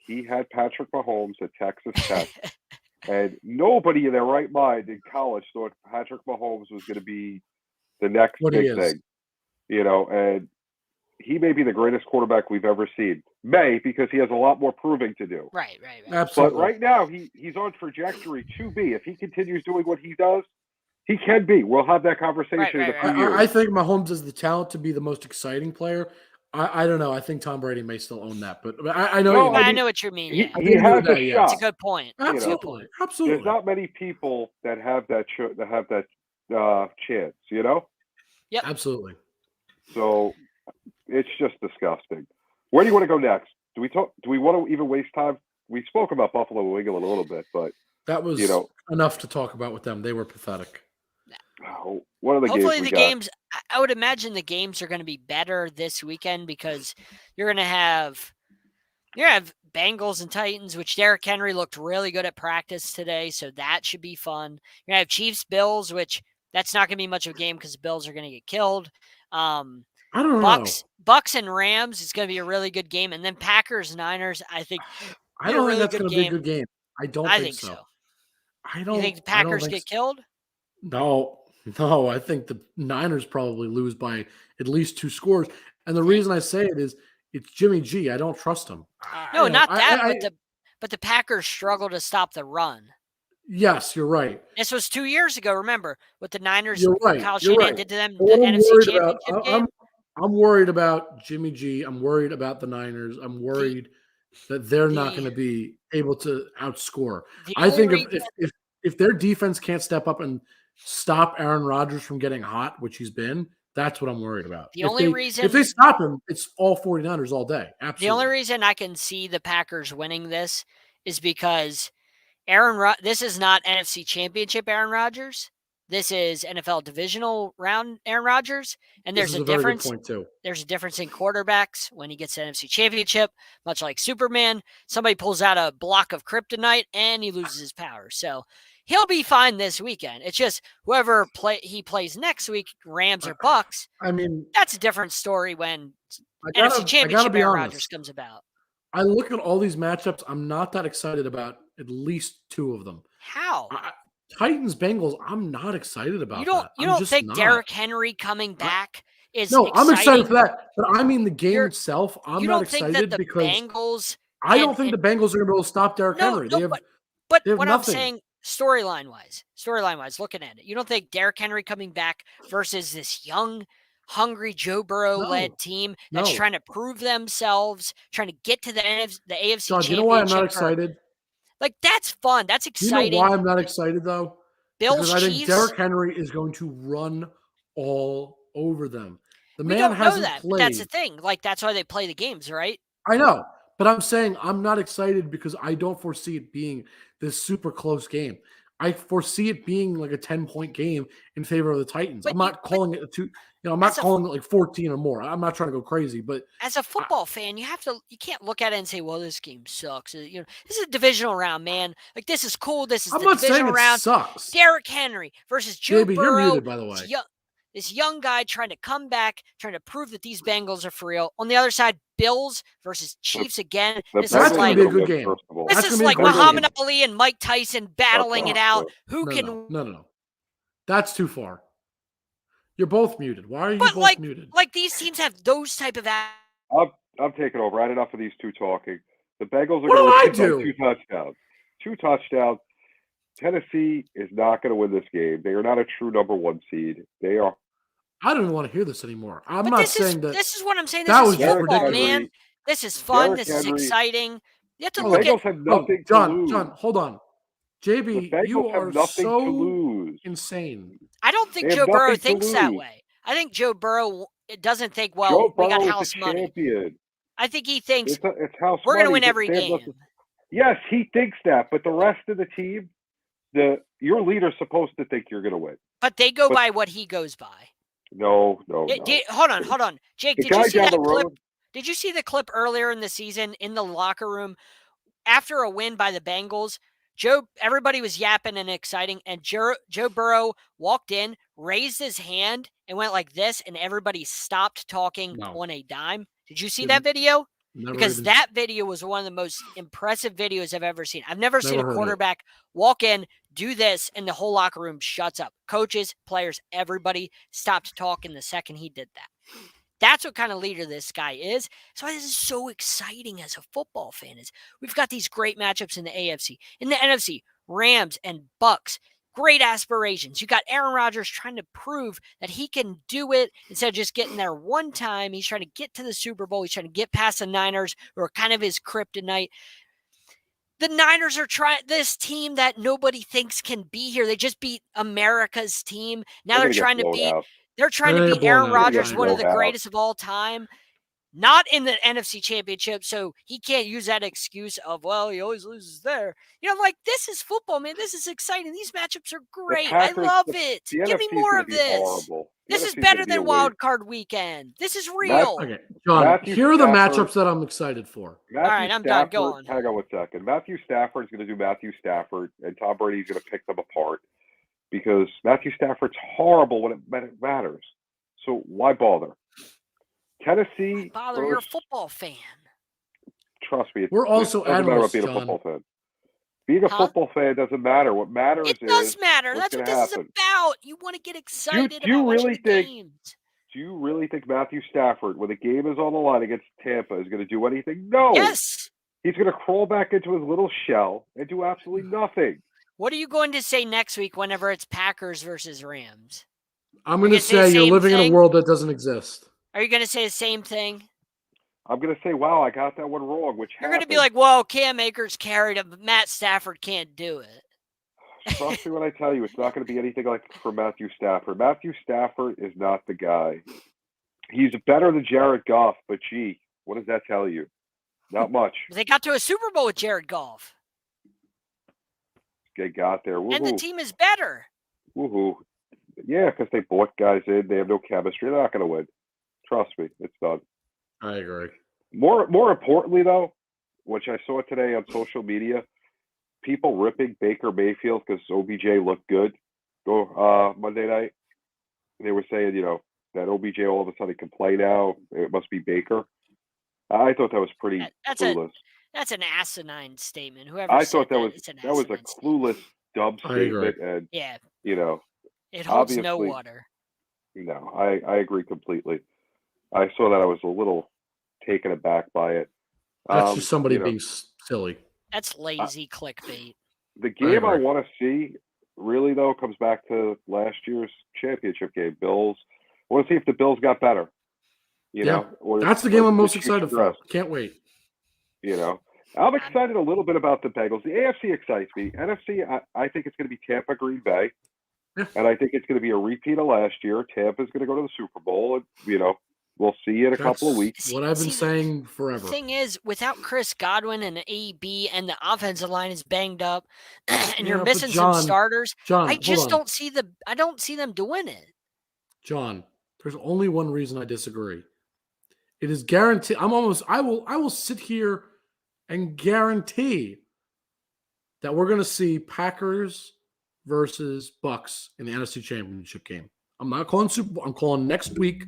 he had Patrick Mahomes at Texas Tech. And nobody in their right mind in college thought Patrick Mahomes was going to be the next big thing. And he may be the greatest quarterback we've ever seen. Because he has a lot more proving to do. Right. Absolutely. But right now, he's on trajectory to be. If he continues doing what he does, he can be. We'll have that conversation in a few years. I think Mahomes has the talent to be the most exciting player. I don't know. I think Tom Brady may still own that, but I know. I know what you mean. He has a shot. It's a good point. Absolutely. There's not many people that have that chance. Yep. Absolutely. So it's just disgusting. Where do you want to go next? Do we want to even waste time? We spoke about Buffalo New England a little bit, but that was enough to talk about with them. They were pathetick. One of the Hopefully the games, I would imagine the games are going to be better this weekend, because you're going to have Bengals and Titans, which Derrick Henry looked really good at practice today, so that should be fun. You're going to have Chiefs Bills, which that's not going to be much of a game because the Bills are going to get killed. I don't know. Bucks and Rams is going to be a really good game, and then Packers Niners. I think I don't think that's going to be a good game. I think so. I don't. You think the Packers get killed? No. I think the Niners probably lose by at least 2 scores. And the reason I say it is it's Jimmy G. I don't trust him. No, but the Packers struggle to stop the run. Yes, you're right. This was 2 years ago, remember, what the Niners you're right. Kyle Shanahan did to them in the NFC Championship game. I'm worried about Jimmy G. I'm worried about the Niners. I'm worried that they're not going to be able to outscore. I think if their defense can't step up and stop Aaron Rodgers from getting hot, which he's been, that's what I'm worried about. If they stop him, it's all 49ers all day. Absolutely. The only reason I can see the Packers winning this is because this is not NFC Championship Aaron Rodgers. This is NFL divisional round Aaron Rodgers, and there's a difference. Very good point too. There's a difference in quarterbacks when he gets an NFC Championship, much like Superman. Somebody pulls out a block of kryptonite and he loses his power. So he'll be fine this weekend. It's just whoever he plays next week, Rams or Bucks. I mean, that's a different story when NFC Championship Aaron Rodgers comes about. I look at all these matchups. I'm not that excited about at least two of them. How? Titans Bengals. I'm not excited about. You don't think Derrick Henry coming back is no? Exciting? I'm excited for that, but I mean the game itself. I'm not excited because Bengals. I don't think the Bengals are going to be able to stop Derrick Henry. They have what nothing. I'm saying, storyline wise, looking at it, you don't think Derrick Henry coming back versus this young, hungry Joe Burrow-led team that's trying to prove themselves, trying to get to the AFC Championship? You know why I'm not excited? Like, that's fun. That's exciting. You know why I'm not excited, though? Bills, because I think Chiefs? Derrick Henry is going to run all over them. The man don't hasn't know that, played. But that's the thing. Like, that's why they play the games, right? I know. But I'm saying I'm not excited because I don't foresee it being this super close game. I foresee it being like a 10-point game in favor of the Titans. I'm not calling it I'm not calling it like 14 or more. I'm not trying to go crazy, but as a football fan, you can't look at it and say, "Well, this game sucks." This is a divisional round, man. Like, this is cool. This is the divisional round. Sucks. Derrick Henry versus Joe Burrow. You're muted, by the way. This young guy trying to come back, trying to prove that these Bengals are for real. On the other side, Bills versus Chiefs again. This is like a good game. This is like Muhammad Ali and Mike Tyson battling it out. Who can? No. That's too far. You're both muted. Why are you both muted? Like, these teams have those type of. I'm taking over. I had enough of these two talking. The Bengals are going to win 2 touchdowns. 2 touchdowns. Tennessee is not going to win this game. They are not a true number 1 seed. They are. I don't even want to hear this anymore. I'm not saying that. This is what I'm saying. This is football, man. This is fun. This is exciting. You have to look at. Have nothing John, hold on. JB, you are so insane. I don't think Joe Burrow thinks that way. I think Joe Burrow doesn't think, well, we got house money. I think he thinks it's house we're going to win every game. Yes, he thinks that, but the rest of the team, your leader's supposed to think you're going to win. But they go by what he goes by. No. Hold on. Jake, did you see that clip? Did you see the clip earlier in the season in the locker room after a win by the Bengals? Everybody was yapping and exciting, and Joe Burrow walked in, raised his hand, and went like this, and everybody stopped talking on a dime. Did you see that video? Because that video was one of the most impressive videos I've ever seen. I've never seen a quarterback walk in, do this, and the whole locker room shuts up. Coaches, players, everybody stopped talking the second he did that. That's what kind of leader this guy is. So this is so exciting as a football fan. We've got these great matchups in the AFC. In the NFC, Rams and Bucks, great aspirations. You got Aaron Rodgers trying to prove that he can do it instead of just getting there one time. He's trying to get to the Super Bowl. He's trying to get past the Niners, who are kind of his kryptonite. The Niners are this team that nobody thinks can be here. They just beat America's team. Now they're trying to beat Aaron Rodgers, one of the greatest of all time. Not in the NFC Championship, so he can't use that excuse of, well, he always loses there. This is football, man. This is exciting. These matchups are great. I love it. Give me more of this. This is better than Wild Card Weekend. This is real. Okay, John, here are the matchups that I'm excited for. All right, I'm done. Go on. Hang on 1 second. Matthew Stafford's going to do Matthew Stafford, and Tom Brady's going to pick them apart because Matthew Stafford's horrible when it matters. So why bother? Tennessee. You're a football fan. Trust me. We're also analysts, being a football fan. Being a football fan doesn't matter. What matters it does matter. That's what this is about. You want to get excited about watching the games. Do you really think Matthew Stafford, when the game is on the line against Tampa, is going to do anything? No. Yes. He's going to crawl back into his little shell and do absolutely nothing. What are you going to say next week whenever it's Packers versus Rams? I'm going to say you're living in a world that doesn't exist. Are you going to say the same thing? I'm going to say, wow, I got that one wrong, You're going to be like, whoa, Cam Akers carried him, but Matt Stafford can't do it. Trust me when I tell you, it's not going to be anything like for Matthew Stafford. Matthew Stafford is not the guy. He's better than Jared Goff, but gee, what does that tell you? Not much. They got to a Super Bowl with Jared Goff. They got there. Woo-hoo. And the team is better. Woohoo. Yeah, because they bought guys in. They have no chemistry. They're not going to win. Trust me, it's done. I agree. More importantly, though, which I saw today on social media, people ripping Baker Mayfield because OBJ looked good Monday night. They were saying, that OBJ all of a sudden can play now. It must be Baker. I thought that was pretty clueless. That's an asinine statement. Whoever I said thought that was a clueless, dumb statement, and it holds no water. No, I agree completely. I saw that. I was a little taken aback by it. That's just somebody being silly. That's lazy clickbait. The game I want to see, really, though, comes back to last year's championship game. Bills. I want to see if the Bills got better. That's the game I'm most excited for. Can't wait. I'm excited a little bit about the Bengals. The AFC excites me. NFC, I think it's going to be Tampa, Green Bay. Yeah. And I think it's going to be a repeat of last year. Tampa's going to go to the Super Bowl. And, we'll see in a couple of weeks. What I've been saying forever. The thing is, without Chris Godwin and AB and the offensive line is banged up, and you're missing some starters, I just don't see them doing it. John, there's only one reason I disagree. It is guaranteed. I will sit here and guarantee that we're going to see Packers versus Bucks in the NFC Championship game. I'm not calling Super Bowl. I'm calling next week.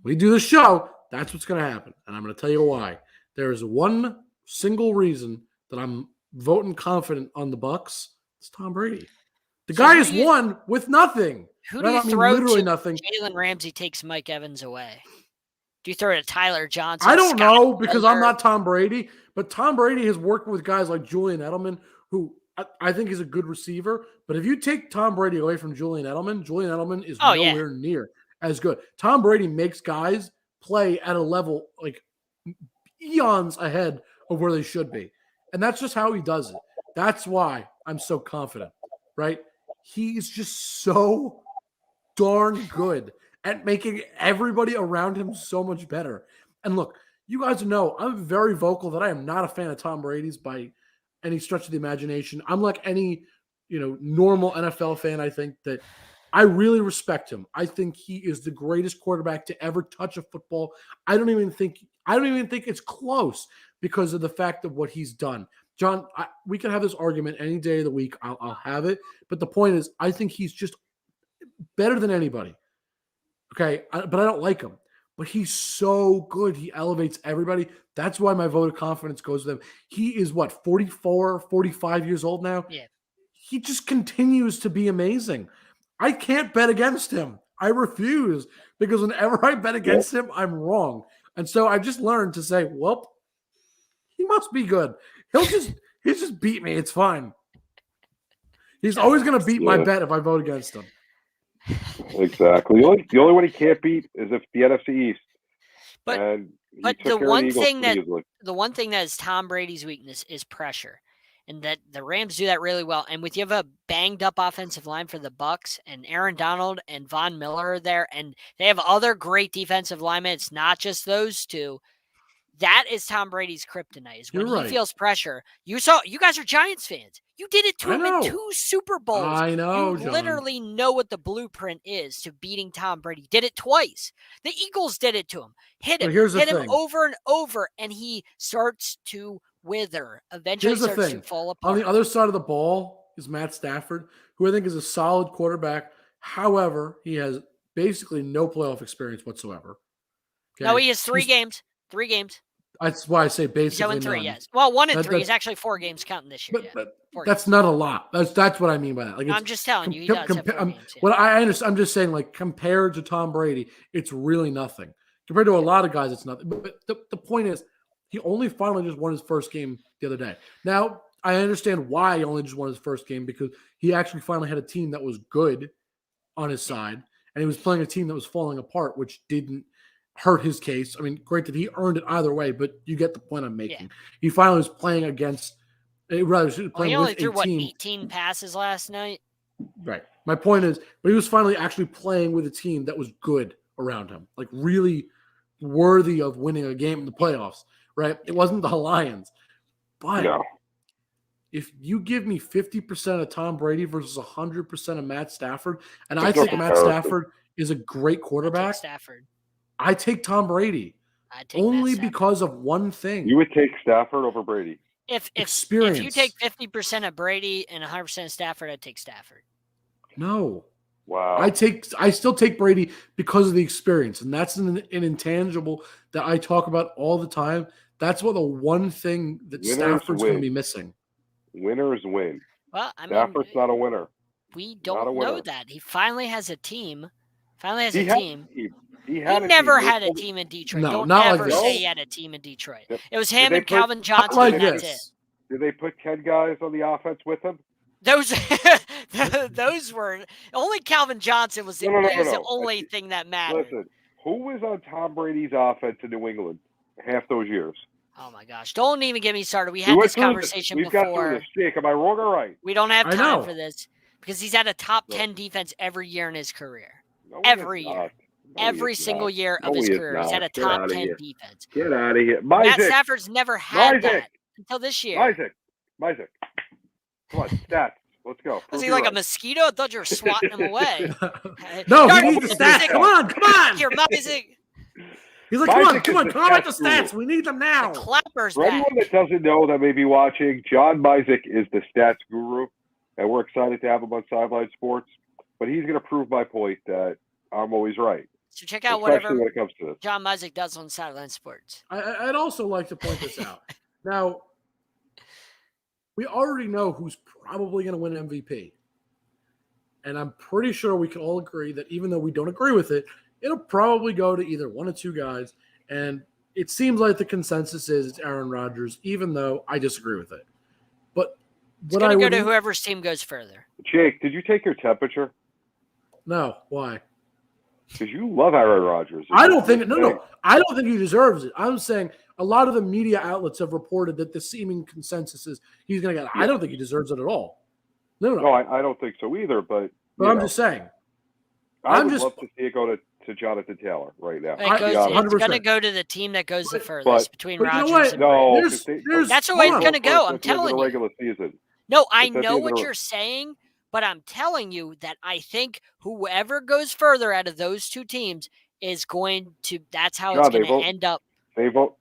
We do the show. That's what's going to happen. And I'm going to tell you why. There is one single reason that I'm voting confident on the Bucks. It's Tom Brady. The guy has won with nothing. Who do you throw literally to nothing. Jalen Ramsey takes Mike Evans away? Do you throw it to Tyler Johnson? I don't know because I'm not Tom Brady. But Tom Brady has worked with guys like Julian Edelman, who I think is a good receiver. But if you take Tom Brady away from Julian Edelman is nowhere near as good. Tom Brady makes guys play at a level like eons ahead of where they should be. And that's just how he does it. That's why I'm so confident, right? He's just so darn good at making everybody around him so much better. And look, you guys know I'm very vocal that I am not a fan of Tom Brady's by any stretch of the imagination. I'm like any, normal NFL fan. I think that I really respect him. I think he is the greatest quarterback to ever touch a football. I don't even think it's close because of the fact of what he's done. John, we can have this argument any day of the week. I'll have it. But the point is, I think he's just better than anybody. Okay, but I don't like him. But he's so good. He elevates everybody. That's why my vote of confidence goes with him. He is, 44, 45 years old now? Yeah. He just continues to be amazing. I can't bet against him. I refuse because whenever I bet against him, I'm wrong. And so I've just learned to say, well, he must be good. He'll just beat me. It's fine. He's always going to beat my bet if I vote against him. Exactly. The only one he can't beat is if the NFC East. But the one thing that is Tom Brady's weakness is pressure, and that the Rams do that really well. And with you have a banged up offensive line for the Bucks, and Aaron Donald and Von Miller are there, and they have other great defensive linemen. It's not just those two. That is Tom Brady's kryptonite. Is when he feels pressure. You guys are Giants fans. You did it to him in 2 Super Bowls. I know, You literally know what the blueprint is to beating Tom Brady. Did it twice. The Eagles did it to him. Hit him over and over, and he starts to wither. Eventually starts to fall apart. On the other side of the ball is Matt Stafford, who I think is a solid quarterback. However, he has basically no playoff experience whatsoever. Okay? No, he has 3 games. 3 games. That's why I say basically 0-3, yes. Well, 1-3. He's actually 4 games counting this year. But that's not a lot. That's what I mean by that. Like, I'm just telling you, he does have 4 games. Yeah. What I understand, I'm just saying, like, compared to Tom Brady, it's really nothing. Compared to a lot of guys, it's nothing. But the point is, he only finally just won his first game the other day. Now, I understand why he only just won his first game, because he actually finally had a team that was good on his side, and he was playing a team that was falling apart, which didn't hurt his case. I mean, great that he earned it either way, but you get the point I'm making. Yeah. He finally was playing against he only threw 18 passes last night. Right. My point is, but he was finally actually playing with a team that was good around him, like really worthy of winning a game in the playoffs. Right. It wasn't the Lions, but if you give me 50% of Tom Brady versus 100% of Matt Stafford, and I That's think no Matt comparison. Stafford is a great quarterback, Stafford. I take Tom Brady. I take only because of one thing. You would take Stafford over Brady. If Experience. If you take 50% of Brady and 100% of Stafford, I'd take Stafford. No. Wow. I still take Brady because of the experience, and that's an intangible that I talk about all the time. That's what the one thing that Winners Stafford's win. going to be missing. Winners win. Well, I mean, Stafford's not a winner. We don't know that. He finally has a team. He never had a team in Detroit. No, don't not ever like say this. he had a team in Detroit. It was him and Calvin Johnson. Like and this. That's it. Did they put 10 guys on the offense with him? Those were only Calvin Johnson was the only thing that mattered. Listen, who was on Tom Brady's offense in New England half those years? Oh my gosh! Don't even get me started. We had this conversation before. We've got through this. Jake, am I wrong or right? We don't have time for this because he's had a top 10 defense every year in his career. No, every year. Every single year of his career, he's had a top 10 defense. Get out of here. Matt Stafford's never had that until this year. Isaac. Come on, stats. Let's go. Was he like a mosquito? I thought you were swatting him away. No, he needs the stats. Come on. Here, Isaac. He's like, come on, comment the stats. We need them now. The clappers For anyone that doesn't know that may be watching, Jon Shearer is the stats guru, and we're excited to have him on Sideline Sports. But he's going to prove my point that I'm always right. So check out especially whatever when it comes to this. Jon Shearer does on Sideline Sports. I'd also like to point this out. Now, we already know who's probably going to win MVP. And I'm pretty sure we can all agree that even though we don't agree with it, it'll probably go to either one or two guys. And it seems like the consensus is it's Aaron Rodgers, even though I disagree with it. But it's going to go to whoever's team goes further. Jake, did you take your temperature? No. Why? Because you love Aaron Rodgers. I don't think I don't think he deserves it. I'm saying a lot of the media outlets have reported that the seeming consensus is he's going to get it. I don't think he deserves it at all. No, I don't think so either. But I'm just saying. I would love to see it go to Jonathan Taylor right now. It's going to go to the team that goes the furthest between Rodgers and Brady. That's the way it's going to go. I'm telling you. Regular season. No, I know what you're saying, but I'm telling you that I think whoever goes further out of those two teams is going to. That's how it's going to end up. They vote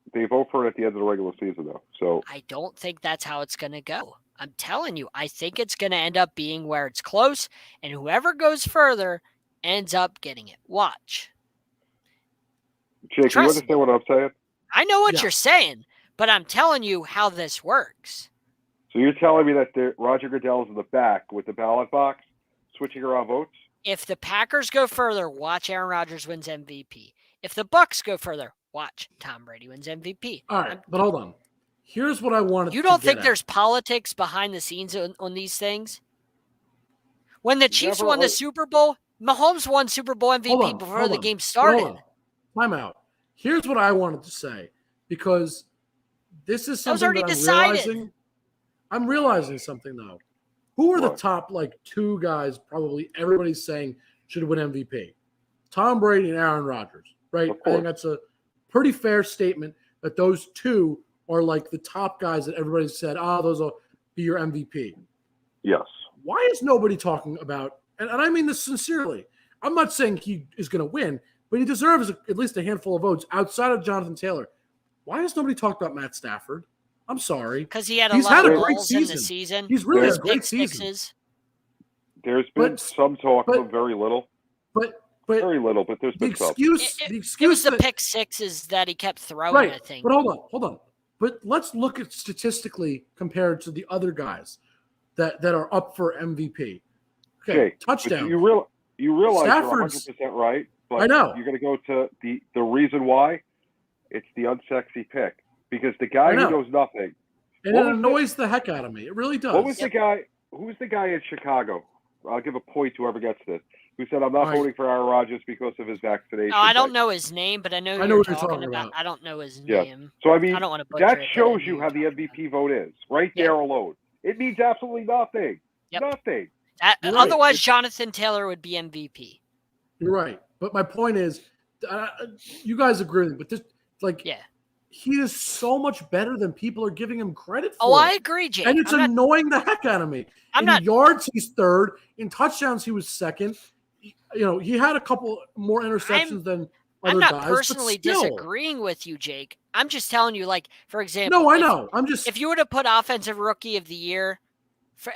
for it at the end of the regular season, though. So I don't think that's how it's going to go. I'm telling you, I think it's going to end up being where it's close, and whoever goes further ends up getting it. Watch. Jake, you understand what I'm saying? I know what you're saying, but I'm telling you how this works. So you're telling me that Roger Goodell's in the back with the ballot box, switching around votes? If the Packers go further, watch Aaron Rodgers wins MVP. If the Bucks go further, watch Tom Brady wins MVP. All right, but hold on. Here's what I wanted. You don't think there's politics behind the scenes on these things? When the Chiefs won the Super Bowl, Mahomes won Super Bowl MVP before the game started. Time out. Here's what I wanted to say, because this is something that I'm realizing. I'm realizing something, though. Who are the top, two guys probably everybody's saying should win MVP? Tom Brady and Aaron Rodgers, right? I think that's a pretty fair statement that those two are the top guys that everybody said, those will be your MVP. Yes. Why is nobody talking about, and I mean this sincerely, I'm not saying he is going to win, but he deserves at least a handful of votes outside of Jonathan Taylor. Why has nobody talked about Matt Stafford? I'm sorry. Because he had a lot of balls in the season. He's really had a great season. There's been some talk, but very little. But very little, but there's been some. The excuse was the pick sixes that he kept throwing, right. I think. But hold on. But let's look at statistically compared to the other guys that are up for MVP. Okay, Jake, touchdown. You realize Stafford's, you're 100% right, but I know. You're going to go to the reason why. It's the unsexy pick. Because the guy who knows nothing. And it annoys the heck out of me. It really does. What was the guy? Who's the guy in Chicago? I'll give a point to whoever gets this. Who said, I'm not voting for Aaron Rodgers because of his vaccination? No, I don't know his name, but I know what you're talking about. I don't know his name. So, I mean, I don't want to butcher that shows you how the MVP vote is. Right there alone. It means absolutely nothing. Yep. Nothing. Otherwise, Jonathan Taylor would be MVP. You're right. But my point is, you guys agree with me, but this, he is so much better than people are giving him credit for. Oh, I agree, Jake. And it's annoying the heck out of me. Yards, he's third. In touchdowns, he was second. He had a couple more interceptions than other guys. I'm not personally disagreeing with you, Jake. I'm just telling you, like, for example. No, I know. If you were to put Offensive Rookie of the Year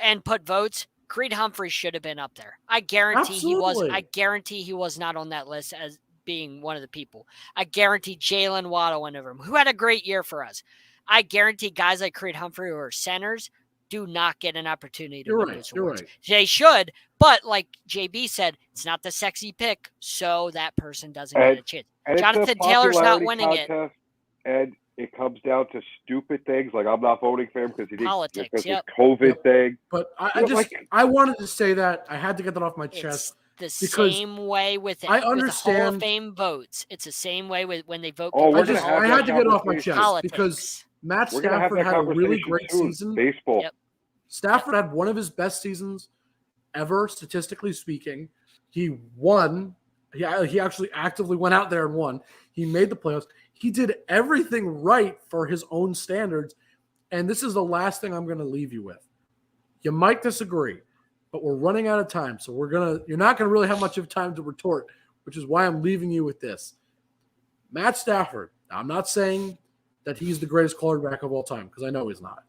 and put votes, Creed Humphrey should have been up there. I guarantee he was. I guarantee he was not on that list as being one of the people. I guarantee Jalen Waddle went over him, who had a great year for us. I guarantee guys like Creed Humphrey who are centers do not get an opportunity to win those awards. Right. They should, but like JB said, it's not the sexy pick, so that person doesn't get a chance. Jonathan Taylor's not winning it. And it comes down to stupid things like I'm not voting for him because he did this COVID thing. But I wanted to say that. I had to get that off my chest. The same way with it. I understand with the Hall of Fame votes. It's the same way with when they vote. I had to get it off my chest because Matt Stafford had a really great season. Baseball. Yep. Stafford had one of his best seasons ever, statistically speaking. He won. He actually actively went out there and won. He made the playoffs. He did everything right for his own standards. And this is the last thing I'm going to leave you with. You might disagree, but we're running out of time. So you're not going to really have much of time to retort, which is why I'm leaving you with this. Matt Stafford. Now, I'm not saying that he's the greatest quarterback of all time because I know he's not.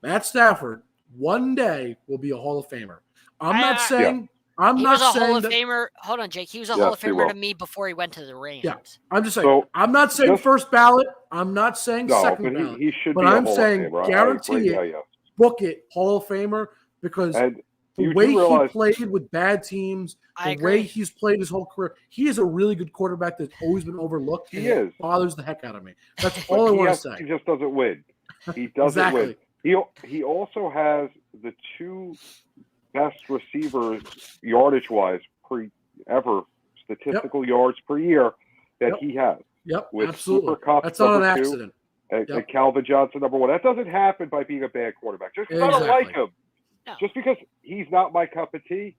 Matt Stafford one day will be a Hall of Famer. I'm not saying he was a Hall of Famer. Hold on, Jake. He was a Hall of Famer to me before he went to the Rams. Yeah, I'm just saying. So, I'm not saying first ballot. I'm not saying second ballot. He should but be I'm a Hall saying of Famer. Guarantee it, book it, Hall of Famer, because the way he played with bad teams, the way he's played his whole career, he is a really good quarterback that's always been overlooked. He is. It bothers the heck out of me. That's all I want to say. He just doesn't win. He doesn't win. He also has the two best receivers yardage-wise statistical yards per year that he has. Yep, with absolutely. Super Cup that's not an accident. And Calvin Johnson, number one. That doesn't happen by being a bad quarterback. Just because I don't like him. No. Just because he's not my cup of tea.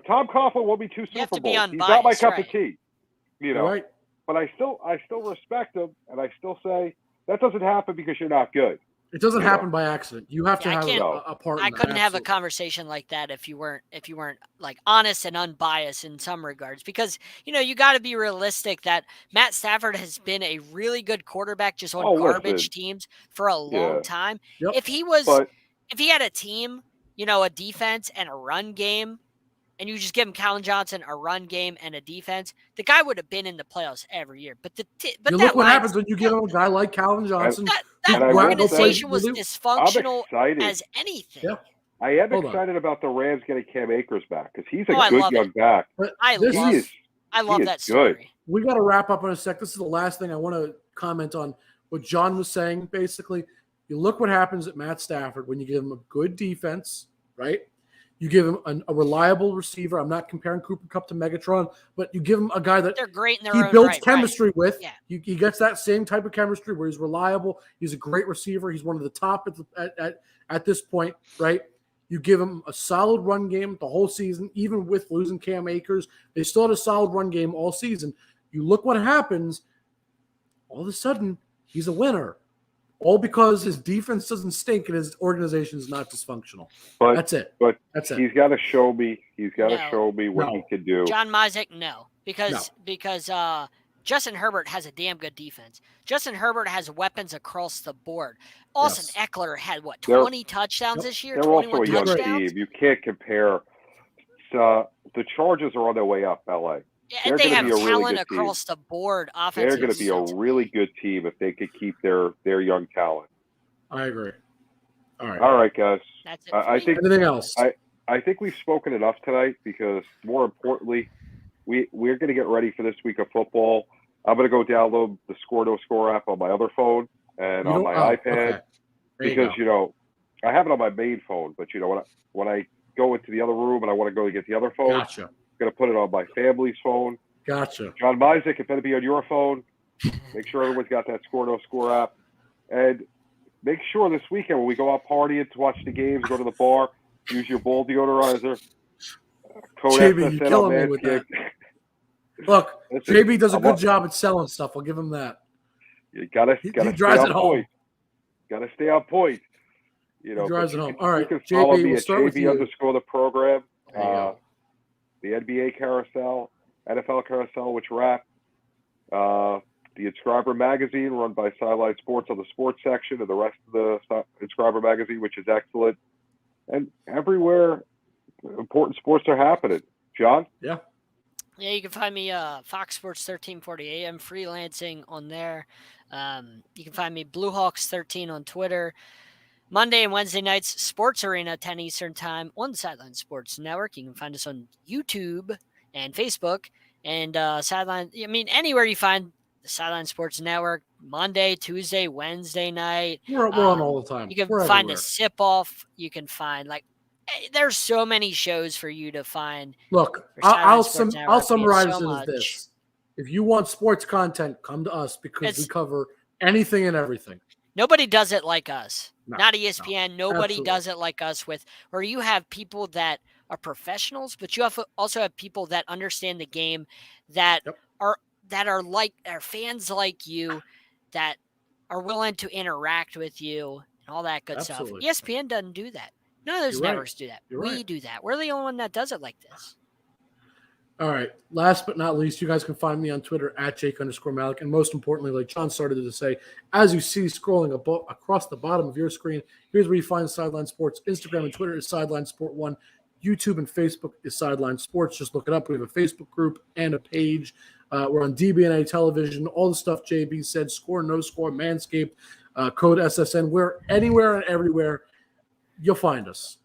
Tom Coughlin won't be two Super Bowls. He's not my cup of tea. Right. But I still respect him, and I still say that doesn't happen because you're not good. It doesn't happen by accident. You have to have a part. I couldn't have a conversation like that if you weren't like honest and unbiased in some regards, because you got to be realistic that Matt Stafford has been a really good quarterback just on garbage teams for a long time. Yep. If he had a team, a defense and a run game, and you just give him Calvin Johnson, a run game and a defense, the guy would have been in the playoffs every year. But look what happens when you give him a guy like Calvin Johnson. That organization was dysfunctional as anything. Yeah. I am excited about the Rams getting Cam Akers back because he's a good young back. I love that story. Good. We got to wrap up in a sec. This is the last thing I want to comment on what John was saying. Basically, you look what happens at Matt Stafford when you give him a good defense, right? You give him a reliable receiver. I'm not comparing Cooper Kupp to Megatron, but you give him a guy that they're great in their he own builds right, chemistry with. Yeah. He gets that same type of chemistry where he's reliable. He's a great receiver. He's one of the top at this point, right? You give him a solid run game the whole season, even with losing Cam Akers. They still had a solid run game all season. You look what happens. All of a sudden, he's a winner. All because his defense doesn't stink and his organization is not dysfunctional. But that's it. But that's it. He's got to show me. He's got to show me what he can do. John Mizek, no, because Justin Herbert has a damn good defense. Justin Herbert has weapons across the board. Austin Eckler had 20 touchdowns this year. They're 21 also a young touchdowns. team. You can't compare. The Chargers are on their way up, LA. Yeah, and they have talent across the board. They're going to be a really good team if they could keep their young talent. I agree. All right, guys. That's it. I think anything else. I think we've spoken enough tonight because, more importantly, we're going to get ready for this week of football. I'm going to go download the Score No Score app on my other phone and on my iPad because I have it on my main phone. But when I go into the other room and I want to go get the other phone. Gotcha. Going to put it on my family's phone. Gotcha. John Mizek, it better be on your phone. Make sure everyone's got that Score No Score app. And make sure this weekend when we go out partying to watch the games, go to the bar, use your ball deodorizer. JB, you're killing me with that. Look, JB does a good job at selling stuff. I'll give him that. You gotta stay drives it on home. point. Gotta stay on point. You know, He drives it home. All right, you can follow JB, me we'll at start with you. JB_ the program. There you go. The NBA carousel, NFL carousel, which wrapped. The Inscriber magazine, run by Sideline Sports on the sports section, and the rest of the Inscriber magazine, which is excellent. And everywhere important sports are happening. John? Yeah, you can find me Fox Sports 1340 AM freelancing on there. You can find me Bluehawks 13 on Twitter. Monday and Wednesday nights, Sports Arena, 10 Eastern Time on the Sideline Sports Network. You can find us on YouTube and Facebook and Sideline. I mean, anywhere you find the Sideline Sports Network, Monday, Tuesday, Wednesday night. we're on all the time. You can We're find everywhere. a sip off. You can find there's so many shows for you to find. Look, I'll summarize it as this: if you want sports content, come to us because we cover anything and everything. Nobody does it like us. No, Not ESPN. Nobody absolutely. does it like us. Where you have people that are professionals, but you also have people that understand the game, that are fans like you, that are willing to interact with you and all that good stuff. ESPN doesn't do that. None of those networks do that. We do that. We're the only one that does it like this. All right. Last but not least, you guys can find me on Twitter at Jake_Malik. And most importantly, like John started to say, as you see scrolling across the bottom of your screen, here's where you find Sideline Sports. Instagram and Twitter is Sideline Sport 1. YouTube and Facebook is Sideline Sports. Just look it up. We have a Facebook group and a page. We're on DBNA television. All the stuff JB said, Score, No Score, Manscaped, code SSN. We're anywhere and everywhere. You'll find us.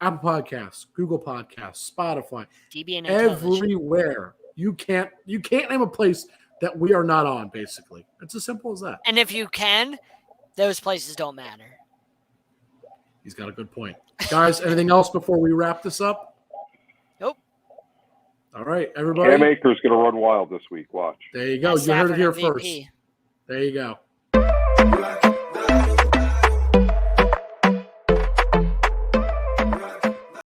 Apple Podcasts, Google Podcasts, Spotify, DBNA everywhere. You can't name a place that we are not on, basically. It's as simple as that. And if you can, those places don't matter. He's got a good point. Guys, anything else before we wrap this up? Nope. All right, everybody. Cam Akers going to run wild this week. Watch. There you go. You heard it here first. There you go.